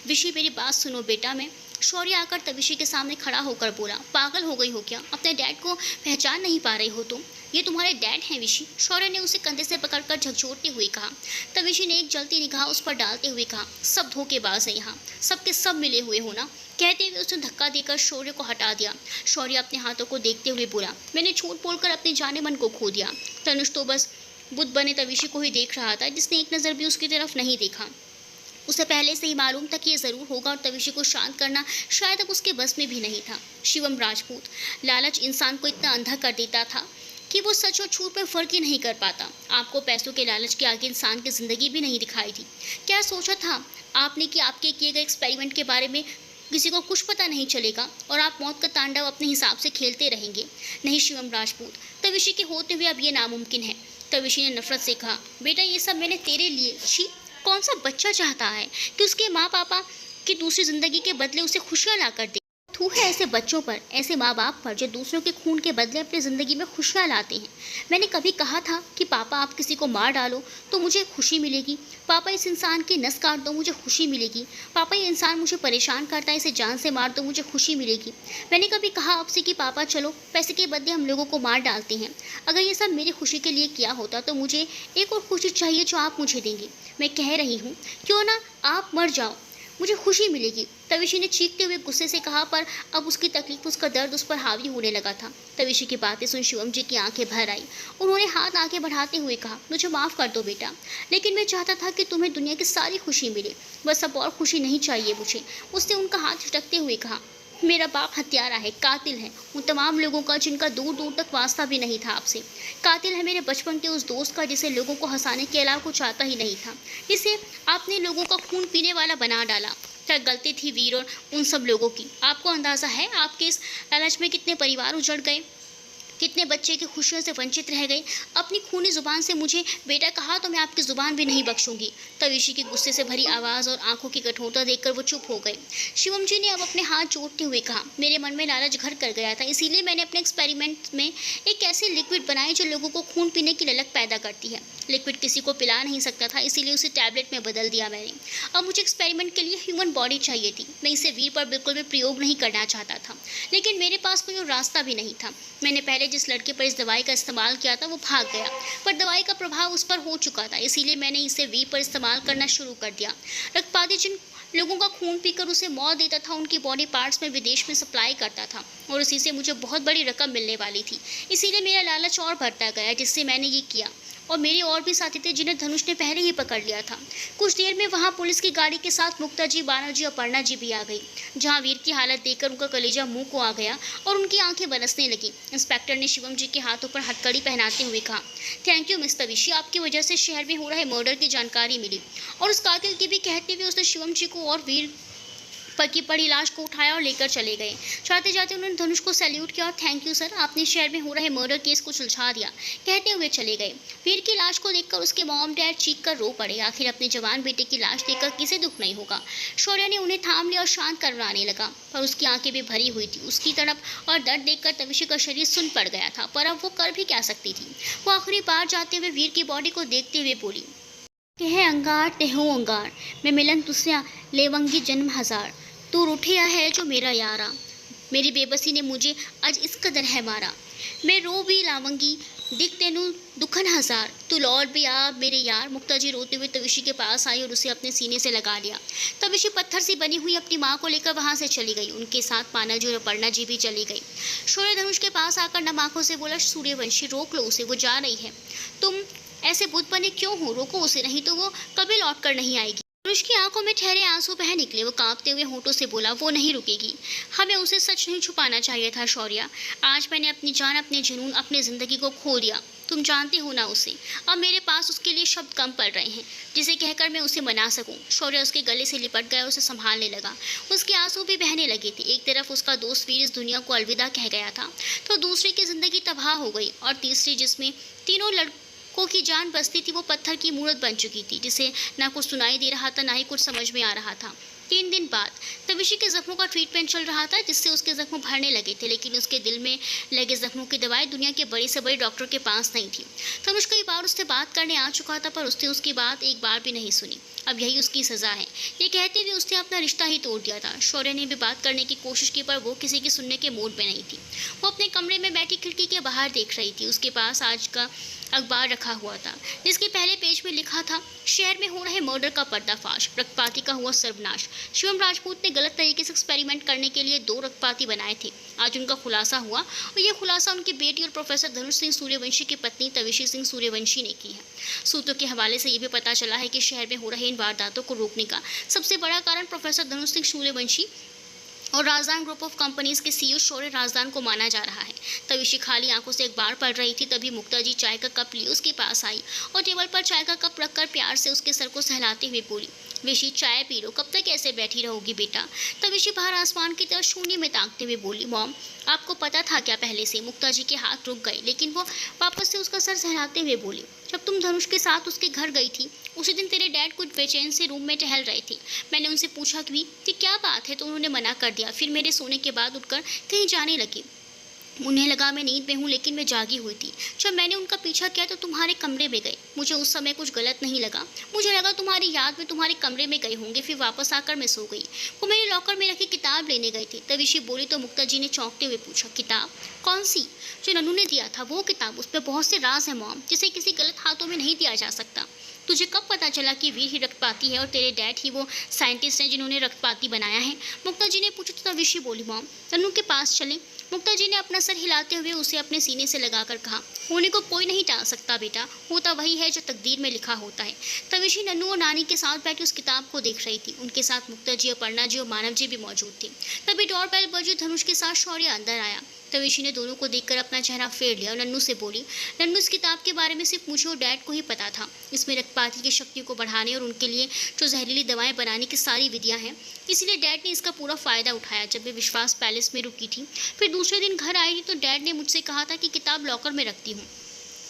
विशी मेरी बात सुनो बेटा। मैं शौर्य आकर तविशी के सामने खड़ा होकर बोला, पागल हो गई हो क्या? अपने डैड को पहचान नहीं पा रही हो तुम? ये तुम्हारे डैड हैं विशी। शौर्य ने उसे कंधे से पकड़कर झकझोरते हुए कहा। तविशी ने एक जलती निगाह उस पर डालते हुए कहा, सब धोखेबाज है यहाँ, सबके सब मिले हुए हो ना? कहते हुए उसने धक्का देकर शौर्य को हटा दिया। शौर्य अपने हाथों को देखते हुए बोला, मैंने झूठ बोलकर अपने जाने मन को खो दिया। तनुष तो बस बुद्ध बने तविशी को ही देख रहा था, जिसने एक नज़र भी उसकी तरफ नहीं देखा। उसे पहले से ही मालूम था कि ये ज़रूर होगा और तविशी को शांत करना शायद अब उसके बस में भी नहीं था। शिवम राजपूत, लालच इंसान को इतना अंधा कर देता था कि वो सच और झूठ में फ़र्क ही नहीं कर पाता। आपको पैसों के लालच के आगे इंसान की ज़िंदगी भी नहीं दिखाई थी। क्या सोचा था आपने कि आपके किए गए एक्सपेरिमेंट के बारे में किसी को कुछ पता नहीं चलेगा और आप मौत का तांडव अपने हिसाब से खेलते रहेंगे? नहीं शिवम राजपूत, तविशी के होते हुए अब ये नामुमकिन है। तविशी ने नफरत से कहा, बेटा ये सब मैंने तेरे लिए। छी, कौन सा बच्चा चाहता है कि उसके माँ पापा की दूसरी ज़िंदगी के बदले उसे खुशियाँ ला कर दे? थू है ऐसे बच्चों पर, ऐसे माँ बाप पर जो दूसरों के खून के बदले अपनी ज़िंदगी में खुशियाँ लाते हैं। मैंने कभी कहा था कि पापा आप किसी को मार डालो तो मुझे खुशी मिलेगी? पापा इस इंसान की नस काट दो मुझे खुशी मिलेगी? पापा ये इंसान मुझे परेशान करता है, इसे जान से मार दो मुझे खुशी मिलेगी? मैंने कभी कहा आपसे कि पापा चलो पैसे के बदले हम लोगों को मार डालते हैं? अगर ये सब मेरी खुशी के लिए किया होता तो मुझे एक और खुशी चाहिए जो आप मुझे देंगे। मैं कह रही हूँ, क्यों ना आप मर जाओ, मुझे खुशी मिलेगी। तविशी ने चीखते हुए गुस्से से कहा, पर अब उसकी तकलीफ, उसका दर्द उस पर हावी होने लगा था। तविशी की बातें सुन शिवम जी की आंखें भर आई। उन्होंने हाथ आगे बढ़ाते हुए कहा, मुझे माफ़ कर दो बेटा, लेकिन मैं चाहता था कि तुम्हें दुनिया की सारी खुशी मिले, बस अब और खुशी नहीं चाहिए मुझे। उसने उनका हाथ झटकते हुए कहा, मेरा बाप हत्यारा है, कातिल है, उन तमाम लोगों का जिनका दूर दूर तक वास्ता भी नहीं था आपसे। कातिल है मेरे बचपन के उस दोस्त का जिसे लोगों को हंसाने के अलावा कुछ आता ही नहीं था, जिसे आपने लोगों का खून पीने वाला बना डाला। क्या गलती थी वीर और उन सब लोगों की? आपको अंदाज़ा है आपके इस लालच में कितने परिवार उजड़ गए, कितने बच्चे की खुशियों से वंचित रह गए? अपनी खूनी ज़ुबान से मुझे बेटा कहा तो मैं आपकी ज़ुबान भी नहीं बख्शूंगी। तविशी की गुस्से से भरी आवाज़ और आंखों की कठोरता देखकर वो चुप हो गए। शिवम जी ने अब अपने हाथ जोड़ते हुए कहा, मेरे मन में लालच घर कर गया था, इसीलिए मैंने अपने एक्सपेरिमेंट में एक ऐसी लिक्विड बनाई जो लोगों को खून पीने की ललक पैदा करती है। लिक्विड किसी को पिला नहीं सकता था, इसीलिए उसे टैबलेट में बदल दिया मैंने। अब मुझे एक्सपेरिमेंट के लिए ह्यूमन बॉडी चाहिए थी। मैं इसे वीर पर बिल्कुल भी प्रयोग नहीं करना चाहता था, लेकिन मेरे पास कोई और रास्ता भी नहीं था। मैंने पहले जिस लड़के पर इस दवाई का इस्तेमाल किया था वो भाग गया, पर दवाई का प्रभाव उस पर हो चुका था, इसीलिए मैंने इसे वीर पर इस्तेमाल करना शुरू कर दिया। रक्तपाती जिन लोगों का खून पीकर उसे मौत देता था, उनकी बॉडी पार्ट्स में विदेश में सप्लाई करता था और उसी से मुझे बहुत बड़ी रकम मिलने वाली थी। इसीलिए मेरा लालच और बढ़ता गया, जिससे मैंने ये किया। और मेरे और भी साथी थे जिन्हें धनुष ने पहले ही पकड़ लिया था। कुछ देर में वहां पुलिस की गाड़ी के साथ मुक्ता जी, बानव जी और अपर्णा जी भी आ गई, जहां वीर की हालत देखकर उनका कलेजा मुंह को आ गया और उनकी आंखें बरसने लगी। इंस्पेक्टर ने शिवम जी के हाथों पर हथकड़ी पहनाते हुए कहा, थैंक यू मिस्टर विशी, आपकी वजह से शहर में हो रहे मर्डर की जानकारी मिली। और उस कातिल की भी कहते हुए उसने शिवम जी को और वीर पर की पड़ी लाश को उठाया और लेकर चले गए। जाते जाते उन्होंने धनुष को सैल्यूट किया और थैंक यू सर, आपने शहर में हो रहे मर्डर केस को सुलझा दिया, कहते हुए चले गए। वीर की लाश को देखकर उसके मॉम डैड चीख कर रो पड़े। आखिर अपने जवान बेटे की लाश देखकर किसे दुख नहीं होगा। शौर्य ने उन्हें थाम लिया और शांत करवाने लगा, पर उसकी आंखें भी भरी हुई थी। उसकी तड़प और दर्द देखकर तविशी का शरीर सुन पड़ गया था, पर अब वो कर भी क्या सकती थी। वो आखिरी बार जाते हुए वीर की बॉडी को देखते हुए बोली, कहे अंगार ते हो अंगार, मैं मिलन तुझसे लेवंगी जन्म हजार, तू रूठिया है जो मेरा यारा, मेरी बेबसी ने मुझे आज इस कदर है मारा, मैं रो भी लावंगी दिख तेनू दुखन हजार, तू लौट भी आ मेरे यार। मुक्ता जी रोते हुए तविशी के पास आई और उसे अपने सीने से लगा लिया। तविशी पत्थर से बनी हुई अपनी माँ को लेकर वहां से चली गई। उनके साथ पाना जी और अपर्णा जी भी चली गई। शौर्य धनुष के पास आकर नम आंखों से बोला, सूर्यवंशी रोक लो उसे, वो जा रही है, तुम ऐसे बुत बने क्यों हो, रोको उसे, नहीं तो वो कभी लौट कर नहीं आएगी। धनुष की आंखों में ठहरे आंसू बह निकले। वो कांपते हुए होंठों से बोला, वो नहीं रुकेगी, हमें उसे सच नहीं छुपाना चाहिए था शौर्या। आज मैंने अपनी जान, अपने जुनून, अपनी जिंदगी को खो दिया, तुम जानते हो ना उसे। अब मेरे पास उसके लिए शब्द कम पड़ रहे हैं जिसे कहकर मैं उसे मना सकूं। शौर्य उसके गले से लिपट गया, उसे संभालने लगा। उसके आंसू भी बहने लगे थे। एक तरफ उसका दोस्त वीर इस दुनिया को अलविदा कह गया था, तो दूसरे की जिंदगी तबाह हो गई, और तीसरी जिसमें तीनों लड़कों की जान बसती थी, वो पत्थर की मूर्त बन चुकी थी, जिसे ना कुछ सुनाई दे रहा था, ना ही कुछ समझ में आ रहा था। 3 दिन बाद तविशी के जख्मों का ट्रीटमेंट चल रहा था, जिससे उसके जख्म भरने लगे थे, लेकिन उसके दिल में लगे जख्मों की दवाई दुनिया के बड़े से बड़े डॉक्टर के पास नहीं थी। तनुष कई बार उससे बात करने आ चुका था, पर उसने उसकी बात एक बार भी नहीं सुनी। अब यही उसकी सजा है, ये कहते हुए उसने अपना रिश्ता ही तोड़ दिया था। शौर्य ने भी बात करने की कोशिश की, पर वो किसी की सुनने के मूड में नहीं थी। वो अपने कमरे में बैठी खिड़की के बाहर देख रही थी। उसके पास आज का अखबार रखा हुआ था, जिसके पहले पेज में लिखा था, शहर में हो रहे मर्डर का पर्दाफाश, रक्तपाती का हुआ सर्वनाश। शिवम राजपूत ने गलत तरीके से एक्सपेरिमेंट करने के लिए 2 रक्तपाती बनाए थे। आज उनका खुलासा हुआ, और यह खुलासा उनकी बेटी और प्रोफेसर धनुष सिंह सूर्यवंशी की पत्नी तविशी सिंह सूर्यवंशी ने की है। सूत्रों के हवाले से ये भी पता चला है कि शहर में हो रहे इन वारदातों को रोकने का सबसे बड़ा कारण प्रोफेसर धनुष सिंह सूर्यवंशी और राजदान ग्रुप ऑफ कंपनीज के सीईओ शौर्य राजदान को माना जा रहा है। तविशी खाली आंखों से अखबार पढ़ रही थी, तभी मुक्ता जी चाय का कप लिए उसके पास आई और टेबल पर चाय का कप रखकर प्यार से उसके सर को सहलाते हुए बोली, विशी चाय पी लो, कब तक ऐसे बैठी रहोगी बेटा। तविशी बाहर आसमान की तरफ शून्य में ताकते हुए बोली, मॉम आपको पता था क्या पहले से। मुक्ता जी के हाथ रुक गए, लेकिन वो वापस से उसका सर सहलाते हुए बोली, जब तुम धनुष के साथ उसके घर गई थी, उसी दिन तेरे डैड कुछ बेचैन से रूम में टहल रहे थे। मैंने उनसे पूछा कि क्या बात है, तो उन्होंने मना कर दिया। फिर मेरे सोने के बाद उठकर कहीं जाने लगे। उन्हें लगा मैं नींद में हूँ, लेकिन मैं जागी हुई थी। जब मैंने उनका पीछा किया तो तुम्हारे कमरे में गए। मुझे उस समय कुछ गलत नहीं लगा, मुझे लगा तुम्हारी याद में तुम्हारे कमरे में गए होंगे। फिर वापस आकर मैं सो गई। वो मेरे लॉकर में रखी किताब लेने गए थे। तविशी बोली तो मुक्ता जी ने चौंकते हुए पूछा, किताब कौन सी? जो नन्नू ने दिया था वो किताब, उसमें बहुत से राज है मॉम, जिसे किसी गलत हाथों में नहीं दिया जा सकता। तुझे कब पता चला कि वीर ही रक्तपाती है और तेरे डैड ही वो साइंटिस्ट हैं जिन्होंने रक्तपाती बनाया है? मुक्ता जी ने पूछा तो तविशी बोली, मॉम नन्नू के पास चलें। मुक्ता जी ने अपना सर हिलाते हुए उसे अपने सीने से लगाकर कहा, होने को कोई नहीं टाल सकता बेटा, होता वही है जो तकदीर में लिखा होता है। तविशी नन्नू और नानी के साथ बैठी उस किताब को देख रही थी। उनके साथ मुक्ता जी, अपर्णा जी और मानव जी भी मौजूद थे। तभी डोर बेल बजी। धनुष के साथ शौर्य अंदर आया। तविशी ने दोनों को देखकर अपना चेहरा फेर लिया और नन्नू से बोली, नन्नू इस किताब के बारे में सिर्फ मुझे और डैड को ही पता था। इसमें रक्तपाती की शक्तियों को बढ़ाने और उनके लिए जो जहरीली दवाएं बनाने की सारी विधियां हैं, इसलिए डैड ने इसका पूरा फ़ायदा उठाया। जब मैं विश्वास पैलेस में रुकी थी, फिर दूसरे दिन घर आई थी, तो डैड ने मुझसे कहा था कि किताब लॉकर में रखती हूँ,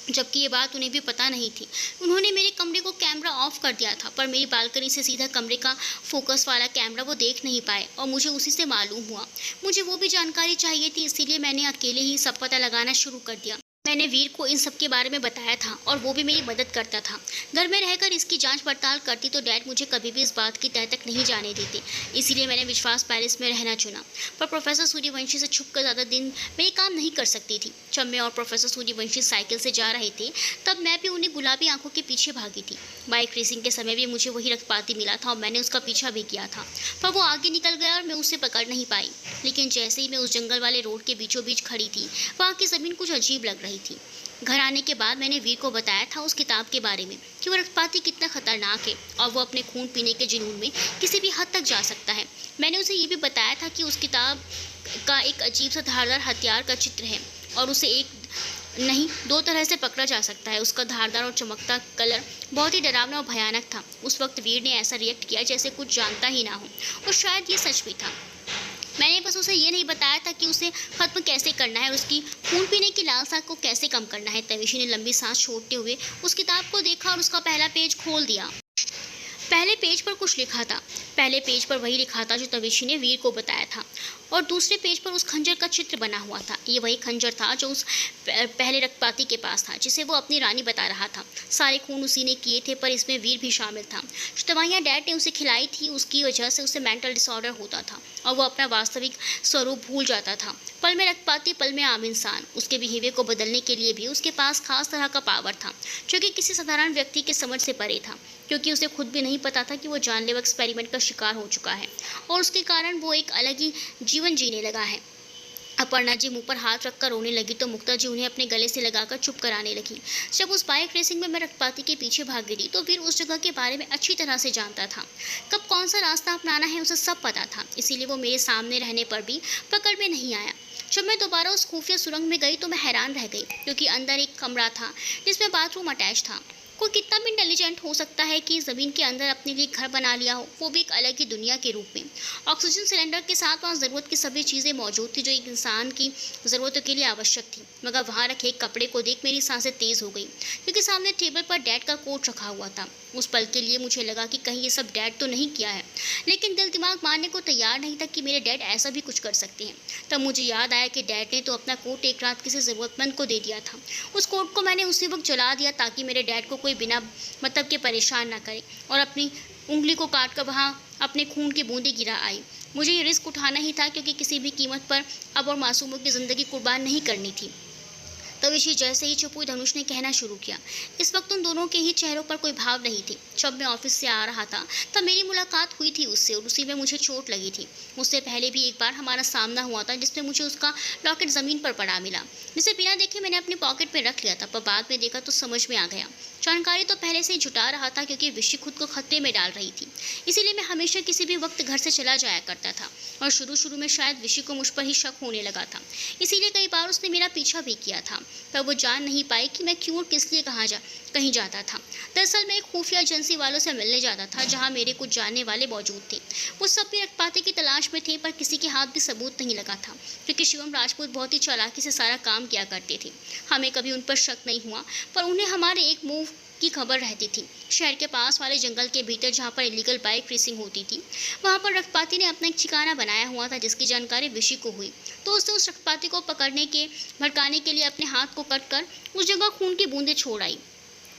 जबकि ये बात उन्हें भी पता नहीं थी। उन्होंने मेरे कमरे को कैमरा ऑफ कर दिया था, पर मेरी बालकनी से सीधा कमरे का फोकस वाला कैमरा वो देख नहीं पाए, और मुझे उसी से मालूम हुआ। मुझे वो भी जानकारी चाहिए थी, इसीलिए मैंने अकेले ही सब पता लगाना शुरू कर दिया। मैंने वीर को इन सब के बारे में बताया था, और वो भी मेरी मदद करता था। घर में रहकर इसकी जांच पड़ताल करती तो डैड मुझे कभी भी इस बात की तह तक नहीं जाने देते, इसीलिए मैंने विश्वास पैलेस में रहना चुना। पर प्रोफेसर सूर्यवंशी से छुपकर ज़्यादा दिन मैं ये काम नहीं कर सकती थी। जब मैं और प्रोफेसर सूर्यवंशी साइकिल से जा रहे थे, तब मैं भी उन्हें गुलाबी आंखों के पीछे भागी थी। बाइक रेसिंग के समय भी मुझे वही रक्तपाती मिला था, और मैंने उसका पीछा भी किया था, पर वो आगे निकल गया और मैं उसे पकड़ नहीं पाई। लेकिन जैसे ही मैं उस जंगल वाले रोड के बीचों बीच खड़ी थी, वहाँ की ज़मीन कुछ अजीब लग रही नहीं थी। घर आने के बाद मैंने वीर को बताया था उस किताब के बारे में कि वो रक्तपाती कितना खतरनाक है और वो अपने खून पीने के जुनून में किसी भी हद तक जा सकता है। मैंने उसे ये भी बताया था कि उस किताब का एक अजीब सा धारदार हथियार का चित्र है और उसे एक नहीं 2 तरह से पकड़ा जा सकता है। उसका धारदार और चमकता कलर बहुत ही डरावना और भयानक था। उस वक्त वीर ने ऐसा रिएक्ट किया जैसे कुछ जानता ही ना हो, और शायद ये सच भी था। मैंने बस उसे ये नहीं बताया था कि उसे ख़त्म कैसे करना है और उसकी खून पीने की लालसा को कैसे कम करना है। तविशी ने लंबी सांस छोड़ते हुए उस किताब को देखा और उसका पहला पेज खोल दिया। पहले पेज पर कुछ लिखा था। पहले पेज पर वही लिखा था जो तविशी ने वीर को बताया था, और दूसरे पेज पर उस खंजर का चित्र बना हुआ था। ये वही खंजर था जो उस पहले रक्तपाती के पास था, जिसे वो अपनी रानी बता रहा था। सारे खून उसी ने किए थे, पर इसमें वीर भी शामिल था। जो दवाइयाँ डैड ने उसे खिलाई थी, उसकी वजह से उसे मेंटल डिसऑर्डर होता था और वो अपना वास्तविक स्वरूप भूल जाता था। पल में रक्तपाती, पल में आम इंसान। उसके बिहेवियर को बदलने के लिए भी उसके पास खास तरह का पावर था, जो कि किसी साधारण व्यक्ति के समझ से परे था, क्योंकि उसे खुद भी नहीं पता था कि वो जानलेवा एक्सपेरिमेंट का शिकार हो चुका है और उसके कारण वो एक अलग ही जीवन जीने लगा है। अपर्णा जी मुंह पर हाथ रखकर रोने लगी तो मुक्ता जी उन्हें अपने गले से लगाकर चुप कराने लगी। जब उस बाइक रेसिंग में मैं रक्तपाती के पीछे भाग गिरी तो वीर उस जगह के बारे में अच्छी तरह से जानता था। कब कौन सा रास्ता अपनाना है उसे सब पता था, इसीलिए वो मेरे सामने रहने पर भी पकड़ में नहीं आया। जब मैं दोबारा उस खुफिया सुरंग में गई तो मैं हैरान रह गई, क्योंकि अंदर एक कमरा था जिसमें बाथरूम अटैच था। कोई कितना भी इंटेलिजेंट हो सकता है कि ज़मीन के अंदर अपने लिए घर बना लिया हो, वो भी एक अलग ही दुनिया के रूप में। ऑक्सीजन सिलेंडर के साथ वहाँ ज़रूरत की सभी चीज़ें मौजूद थी जो एक इंसान की ज़रूरतों के लिए आवश्यक थी। मगर वहाँ रखे एक कपड़े को देख मेरी सांसें तेज़ हो गई, क्योंकि सामने टेबल पर डैड का कोट रखा हुआ था। उस पल के लिए मुझे लगा कि कहीं ये सब डैड तो नहीं किया है, लेकिन दिल दिमाग मानने को तैयार नहीं था कि मेरे डैड ऐसा भी कुछ कर सकते हैं। तब मुझे याद आया कि डैड ने तो अपना कोट एक रात किसी ज़रूरतमंद को दे दिया था। उस कोट को मैंने उसी वक्त जला दिया ताकि मेरे डैड को कोई बिना मतलब के परेशान ना करे और अपनी उंगली को काट कर वहाँ अपने खून की बूंदें गिरा आई। मुझे ये रिस्क उठाना ही था, क्योंकि किसी भी कीमत पर अब और मासूमों की ज़िंदगी कुर्बान नहीं करनी थी। तविशी जैसे ही चुप हुई, धनुष ने कहना शुरू किया। इस वक्त उन दोनों के ही चेहरों पर कोई भाव नहीं थे। जब मैं ऑफिस से आ रहा था तब मेरी मुलाकात हुई थी उससे, और उसी में मुझे चोट लगी थी। उससे पहले भी एक बार हमारा सामना हुआ था जिसमें मुझे उसका लॉकेट ज़मीन पर पड़ा मिला, जिसे बिना देखे मैंने अपने पॉकेट में रख लिया था, पर बाद में देखा तो समझ में आ गया। जानकारी तो पहले से ही जुटा रहा था, क्योंकि विशी खुद को खतरे में डाल रही थी। इसीलिए मैं हमेशा किसी भी वक्त घर से चला जाया करता था, और शुरू में शायद विशी को मुझ पर ही शक होने लगा था। इसीलिए कई बार उसने मेरा पीछा भी किया था, पर वो जान नहीं पाई कि मैं क्यों और किस लिए कहीं जाता था। दरअसल मैं एक खुफिया एजेंसी वालों से मिलने जाता था, जहाँ मेरे कुछ जानने वाले मौजूद थे। वो सब भी रक्तपाती की तलाश में थे, पर किसी के हाथ भी सबूत नहीं लगा था, क्योंकि शिवम राजपूत बहुत ही चालाकी से सारा काम किया करते थे। हमें कभी उन पर शक नहीं हुआ, पर उन्हें हमारे एक मूव की खबर रहती थी। शहर के पास वाले जंगल के भीतर जहाँ पर इलीगल बाइक रेसिंग होती थी, वहाँ पर रक्तपाती ने अपना एक ठिकाना बनाया हुआ था, जिसकी जानकारी विशी को हुई। तो उसने उस रक्तपाती को भड़काने के लिए अपने हाथ को कट कर उस जगह खून की बूंदें छोड़ आई।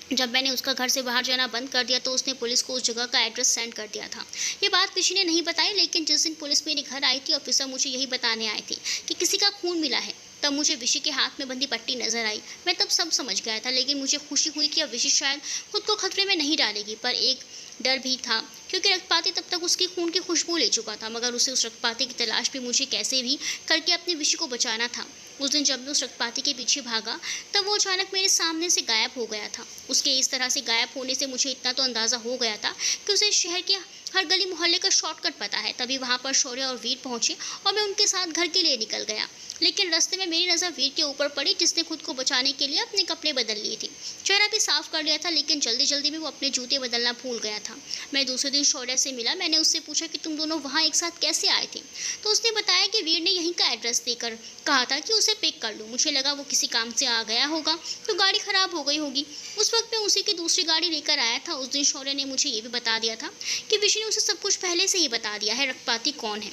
जब मैंने उसका घर से बाहर जाना बंद कर दिया तो उसने पुलिस को उस जगह का एड्रेस सेंड कर दिया था। ये बात किसी ने नहीं बताई, लेकिन जिस दिन पुलिस मेरे घर आई थी, ऑफिसर मुझे यही बताने आए थे कि किसी का खून मिला है। तब मुझे विशी के हाथ में बंधी पट्टी नजर आई। मैं तब सब समझ गया था, लेकिन मुझे खुशी हुई कि अब विशी शायद खुद को खतरे में नहीं डालेगी। पर एक डर भी था, क्योंकि रक्तपाती तब तक उसकी खून की खुशबू ले चुका था, मगर उसे उस रक्तपाती की तलाश भी मुझे कैसे भी करके अपने विशी को बचाना था। उस दिन जब मैं उस रक्तपाती के पीछे भागा, तब वो अचानक मेरे सामने से गायब हो गया था। उसके इस तरह से गायब होने से मुझे इतना तो अंदाज़ा हो गया था कि उसे शहर के हर गली मोहल्ले का शॉर्टकट पता है। तभी वहाँ पर शौर्य और वीर पहुँचे और मैं उनके साथ घर के लिए निकल गया। लेकिन रास्ते में मेरी नज़र वीर के ऊपर पड़ी, जिसने खुद को बचाने के लिए अपने कपड़े बदल लिए थे। चेहरा भी साफ कर लिया था, लेकिन जल्दी में वो अपने जूते बदलना भूल गया था। मैं दूसरे दिन शौर्य से मिला। मैंने उससे पूछा कि तुम दोनों वहाँ एक साथ कैसे आए थे, तो उसने बताया कि वीर ने यहीं का एड्रेस देकर कहा था कि उसे पिक कर लूँ। मुझे लगा वो किसी काम से आ गया होगा तो गाड़ी खराब हो गई होगी। उस वक्त मैं उसी की दूसरी गाड़ी लेकर आया था। उस दिन शौर्य ने मुझे ये भी बता दिया था कि विशी ने उसे सब कुछ पहले से ही बता दिया है। रक्तपाती कौन है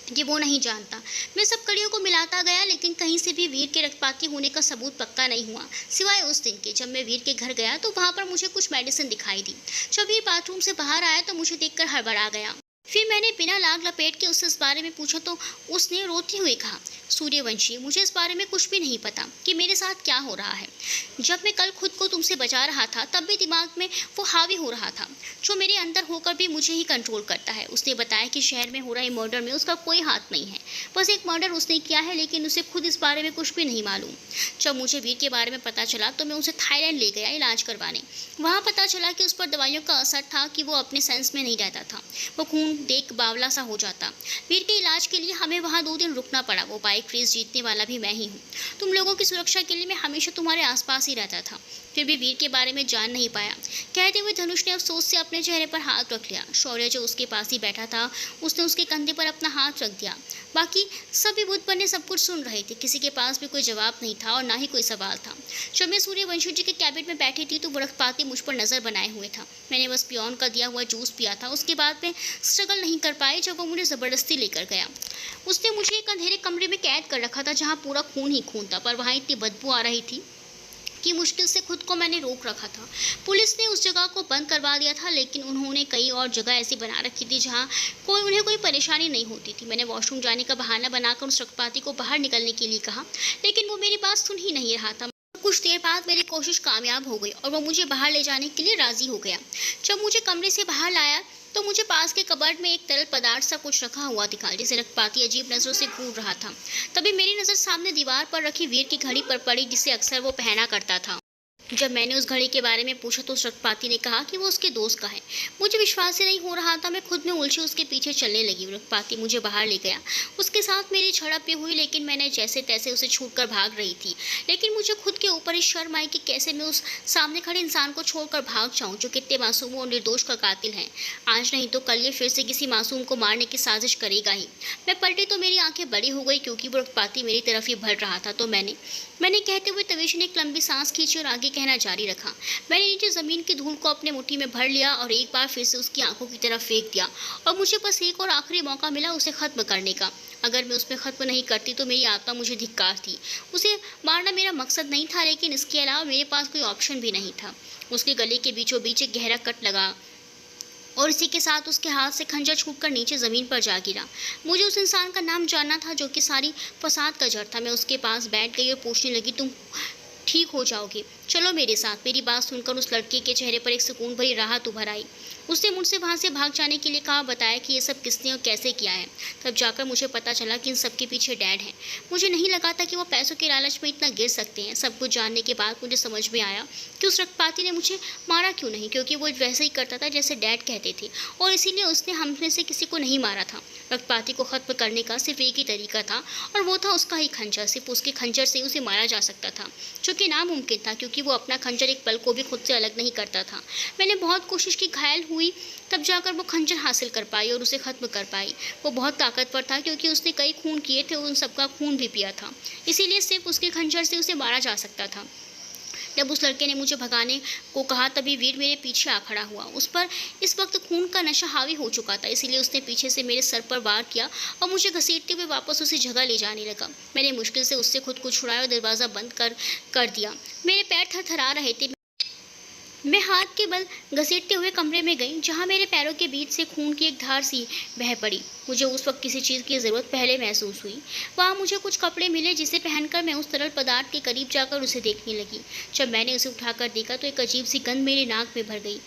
ये वो नहीं जानता। मैं सब कड़ियों को मिलाता गया, लेकिन कहीं से भी वीर के रक्तपाती होने का सबूत पक्का नहीं हुआ, सिवाय उस दिन के जब मैं वीर के घर गया तो वहाँ पर मुझे कुछ मेडिसिन दिखाई दी। जब वीर बाथरूम से बाहर आया तो मुझे देखकर हड़बड़ा गया। फिर मैंने बिना लाग लपेट के उससे इस बारे में पूछा तो उसने रोते हुए कहा, सूर्यवंशी, मुझे इस बारे में कुछ भी नहीं पता कि मेरे साथ क्या हो रहा है। जब मैं कल खुद को तुमसे बचा रहा था तब भी दिमाग में वो हावी हो रहा था जो मेरे अंदर होकर भी मुझे ही कंट्रोल करता है। उसने बताया कि शहर में हो रहे मर्डर में उसका कोई हाथ नहीं है, बस एक मर्डर उसने किया है, लेकिन उसे खुद इस बारे में कुछ भी नहीं मालूम। जब मुझे वीर के बारे में पता चला तो मैं उसे थाईलैंड ले गया इलाज करवाने। वहाँ पता चला कि उस पर दवाइयों का असर था कि वो अपने सेंस में नहीं रहता था। वो खून देख बावला सा हो जाता। वीर के इलाज के लिए हमें वहाँ 2 दिन रुकना पड़ा। वो बाइक रेस जीतने वाला भी मैं ही हूँ। तुम लोगों की सुरक्षा के लिए मैं हमेशा तुम्हारे आसपास ही रहता था, फिर भी वीर के बारे में जान नहीं पाया। कहते हुए धनुष ने अफसोस से अपने चेहरे पर हाथ रख लिया। शौर्य जो उसके पास ही बैठा था उसने उसके कंधे पर अपना हाथ रख दिया। बाकी सभी बुद्ध बने सब कुछ सुन रहे थे। किसी के पास भी कोई जवाब नहीं था और ना ही कोई सवाल था। जब मैं सूर्यवंशी जी के कैबिन में बैठी थी तो बृहस्पति मुझ पर नजर बनाए हुए था। मैंने बस पियोन का दिया हुआ जूस पिया था। उसके बाद मैं स्ट्रगल नहीं कर पाई जब वो मुझे ज़बरदस्ती लेकर गया। उसने मुझे एक अंधेरे कमरे में कैद कर रखा था जहाँ पूरा खून ही खून था, पर वहाँ इतनी बदबू आ रही थी कि मुश्किल से खुद को मैंने रोक रखा था। पुलिस ने उस जगह को बंद करवा दिया था, लेकिन उन्होंने कई और जगह ऐसी बना रखी थी जहाँ उन्हें कोई परेशानी नहीं होती थी। मैंने वॉशरूम जाने का बहाना बनाकर उस रक्तपाती को बाहर निकलने के लिए कहा, लेकिन वो मेरी बात सुन ही नहीं रहा था। कुछ देर बाद मेरी कोशिश कामयाब हो गई और वो मुझे बाहर ले जाने के लिए राजी हो गया। जब मुझे कमरे से बाहर लाया तो मुझे पास के कबर्ड में एक तरल पदार्थ सा कुछ रखा हुआ दिखा, जिसे रक्तपाती अजीब नजरों से घूर रहा था। तभी मेरी नज़र सामने दीवार पर रखी वीर की घड़ी पर पड़ी, जिसे अक्सर वो पहना करता था। जब मैंने उस घड़ी के बारे में पूछा तो उस रक्तपाती ने कहा कि वो उसके दोस्त का है। मुझे विश्वास ही नहीं हो रहा था। मैं खुद में उलझी उसके पीछे चलने लगी। रक्तपाती मुझे बाहर ले गया। उसके साथ मेरी झड़प भी हुई, लेकिन मैंने जैसे तैसे उसे छूटकर भाग रही थी। लेकिन मुझे खुद के ऊपर ही शर्म आई कि कैसे मैं उस सामने खड़े इंसान को छोड़कर भाग जाऊं जो कितने मासूमों और निर्दोष का कातिल है। आज नहीं तो कल ये फिर से किसी मासूम को मारने की साजिश करेगा ही। मैं पलटी तो मेरी आंखें बड़ी हो गई क्योंकि वो रक्तपाती मेरी तरफ ही बढ़ रहा था। तो मैंने कहते हुए तवीश ने एक लंबी सांस खींची और आगे कहना जारी रखा। मैंने नीचे ज़मीन की धूल को अपने मुट्ठी में भर लिया और एक बार फिर से उसकी आंखों की तरफ फेंक दिया, और मुझे बस एक और आखिरी मौका मिला उसे ख़त्म करने का। अगर मैं उसमें ख़त्म नहीं करती तो मेरी आत्मा मुझे धिक्कारती। उसे मारना मेरा मकसद नहीं था, लेकिन इसके अलावा मेरे पास कोई ऑप्शन भी नहीं था। उसके गले के बीचों बीच एक गहरा कट लगा और इसी के साथ उसके हाथ से खंजर छूटकर नीचे ज़मीन पर जा गिरा। मुझे उस इंसान का नाम जानना था जो कि सारी फसाद का जड़ था। मैं उसके पास बैठ गई और पूछने लगी, तुम ठीक हो जाओगे, चलो मेरे साथ। मेरी बात सुनकर उस लड़के के चेहरे पर एक सुकून भरी राहत उभर आई। उसने मुझसे वहाँ से भाग जाने के लिए कहा, बताया कि ये सब किसने और कैसे किया है। तब जाकर मुझे पता चला कि इन सब के पीछे डैड हैं। मुझे नहीं लगा था कि वो पैसों के लालच में इतना गिर सकते हैं। सब कुछ जानने के बाद मुझे समझ में आया कि उस रक्तपाती ने मुझे मारा क्यों नहीं, क्योंकि वो वैसे ही करता था जैसे डैड कहते थे, और इसीलिए उसने हम में से किसी को नहीं मारा था। रक्तपाती को ख़त्म करने का सिर्फ एक ही तरीका था, और वो था उसका ही खंजर। सिर्फ उसके खंजर से उसे मारा जा सकता था, जो कि नामुमकिन था क्योंकि वो अपना खंजर एक पल को भी खुद से अलग नहीं करता था। मैंने बहुत कोशिश की, घायल हुई, तब जाकर वो खंजर हासिल कर पाई और उसे ख़त्म कर पाई। वो बहुत ताकतवर था क्योंकि उसने कई खून किए थे और उन सबका खून भी पिया था, इसीलिए सिर्फ उसके खंजर से उसे मारा जा सकता था। जब उस लड़के ने मुझे भगाने को कहा तभी वीर मेरे पीछे आ खड़ा हुआ। उस पर इस वक्त खून का नशा हावी हो चुका था, इसीलिए उसने पीछे से मेरे सर पर वार किया और मुझे घसीटते हुए वापस उसी जगह ले जाने लगा। मैंने मुश्किल से उससे खुद को छुड़ाया और दरवाज़ा बंद कर दिया। मेरे पैर थरथरा रहे थे। मैं हाथ के बल घसीटते हुए कमरे में गई जहाँ मेरे पैरों के बीच से खून की एक धार सी बह पड़ी। मुझे उस वक्त किसी चीज़ की ज़रूरत पहले महसूस हुई। वहाँ मुझे कुछ कपड़े मिले जिसे पहनकर मैं उस तरल पदार्थ के करीब जाकर उसे देखने लगी। जब मैंने उसे उठाकर देखा तो एक अजीब सी गंध मेरे नाक में भर गई।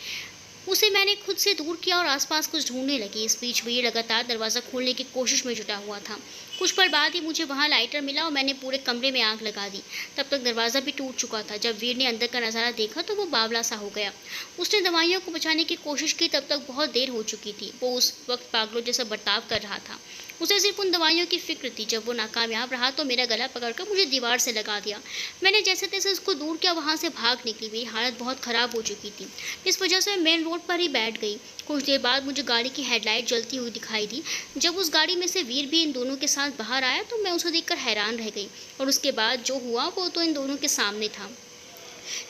उसे मैंने खुद से दूर किया और आसपास कुछ ढूंढने लगी। इस बीच वीर लगातार दरवाज़ा खोलने की कोशिश में जुटा हुआ था। कुछ पल बाद ही मुझे वहाँ लाइटर मिला और मैंने पूरे कमरे में आग लगा दी। तब तक दरवाज़ा भी टूट चुका था। जब वीर ने अंदर का नज़ारा देखा तो वो बावला सा हो गया। उसने दवाइयों को बचाने की कोशिश की, तब तक बहुत देर हो चुकी थी। वो उस वक्त पागलों जैसा बर्ताव कर रहा था। उसे सिर्फ उन दवाइयों की फिक्र थी। जब वो नाकामयाब रहा तो मेरा गला पकड़कर मुझे दीवार से लगा दिया। मैंने जैसे तैसे उसको दूर किया, वहाँ से भाग निकली। मेरी हालत बहुत ख़राब हो चुकी थी, इस वजह से मैं मेन रोड पर ही बैठ गई। कुछ देर बाद मुझे गाड़ी की हेडलाइट जलती हुई दिखाई दी। जब उस गाड़ी में से वीर भी इन दोनों के साथ बाहर आया तो मैं उसे देखकर हैरान रह गई, और उसके बाद जो हुआ वो तो इन दोनों के सामने था।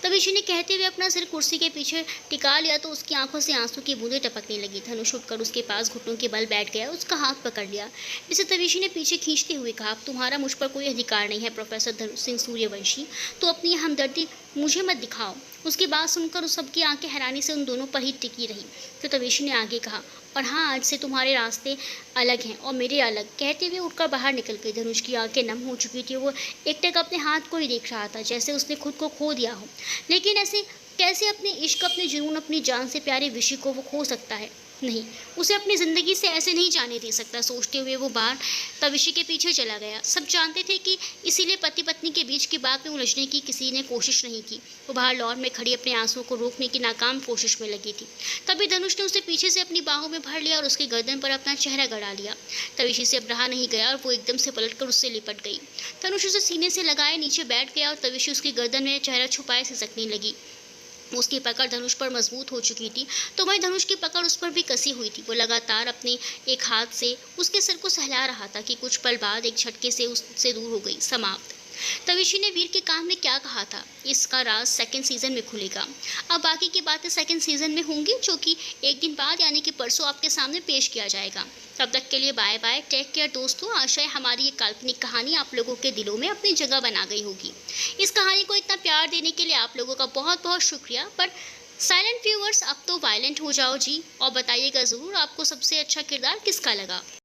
तभी ने कहते हुए अपना सिर कुर्सी के पीछे टिका लिया तो उसकी आंखों से आंसू की बूंदें टपकने लगी। धनुष उठकर उसके पास घुटनों के बल बैठ गया, उसका हाथ पकड़ लिया, जिसे तवीशी ने पीछे खींचते हुए कहा, तुम्हारा मुझ पर कोई अधिकार नहीं है प्रोफेसर धनु सिंह सूर्यवंशी। तो अपनी हमदर्दी मुझे मत दिखाओ। उसकी बात सुनकर उस सबकी आंखें हैरानी से उन दोनों पर ही टिकी रही। तो तविशी ने आगे कहा, और हाँ, आज से तुम्हारे रास्ते अलग हैं और मेरे अलग। कहते हुए उठकर बाहर निकल गई। धनुष की आंखें नम हो चुकी थी। वो एकटक अपने हाथ को ही देख रहा था, जैसे उसने खुद को खो दिया हो। लेकिन ऐसे कैसे अपने इश्क, अपने जुनून, अपनी जान से प्यारे विषय को वो खो सकता है? नहीं, उसे अपनी ज़िंदगी से ऐसे नहीं जाने दे सकता। सोचते हुए वो बाहर तविशी के पीछे चला गया। सब जानते थे कि इसीलिए पति पत्नी के बीच की बात में उलझने की किसी ने कोशिश नहीं की। वो बाहर लॉन में खड़ी अपने आंसुओं को रोकने की नाकाम कोशिश में लगी थी। तभी धनुष ने उसे पीछे से अपनी बाहों में भर लिया और उसके गर्दन पर अपना चेहरा गड़ा लिया। तविशी से अब रहा नहीं गया और वो एकदम से पलटकर उससे लिपट गई। धनुष उसे सीने से लगाए नीचे बैठ गया और तविशी उसकी गर्दन में चेहरा छुपाए सिसकने लगी। उसकी पकड़ धनुष पर मजबूत हो चुकी थी, तो वहीं धनुष की पकड़ उस पर भी कसी हुई थी। वो लगातार अपने एक हाथ से उसके सिर को सहला रहा था कि कुछ पल बाद एक झटके से उससे दूर हो गई, समाप्त। तविशी ने वीर के कान में क्या कहा था, इसका राज सेकंड सीजन में खुलेगा। अब बाकी की बातें सेकंड सीजन में होंगी, जो कि एक दिन बाद यानी कि परसों आपके सामने पेश किया जाएगा। तब तक के लिए बाय बाय, टेक केयर दोस्तों। आशा है हमारी ये काल्पनिक कहानी आप लोगों के दिलों में अपनी जगह बना गई होगी। इस कहानी को इतना प्यार देने के लिए आप लोगों का बहुत बहुत शुक्रिया। पर साइलेंट व्यूअर्स, अब तो वायलेंट हो जाओ जी, और बताइएगा ज़रूर आपको सबसे अच्छा किरदार किसका लगा।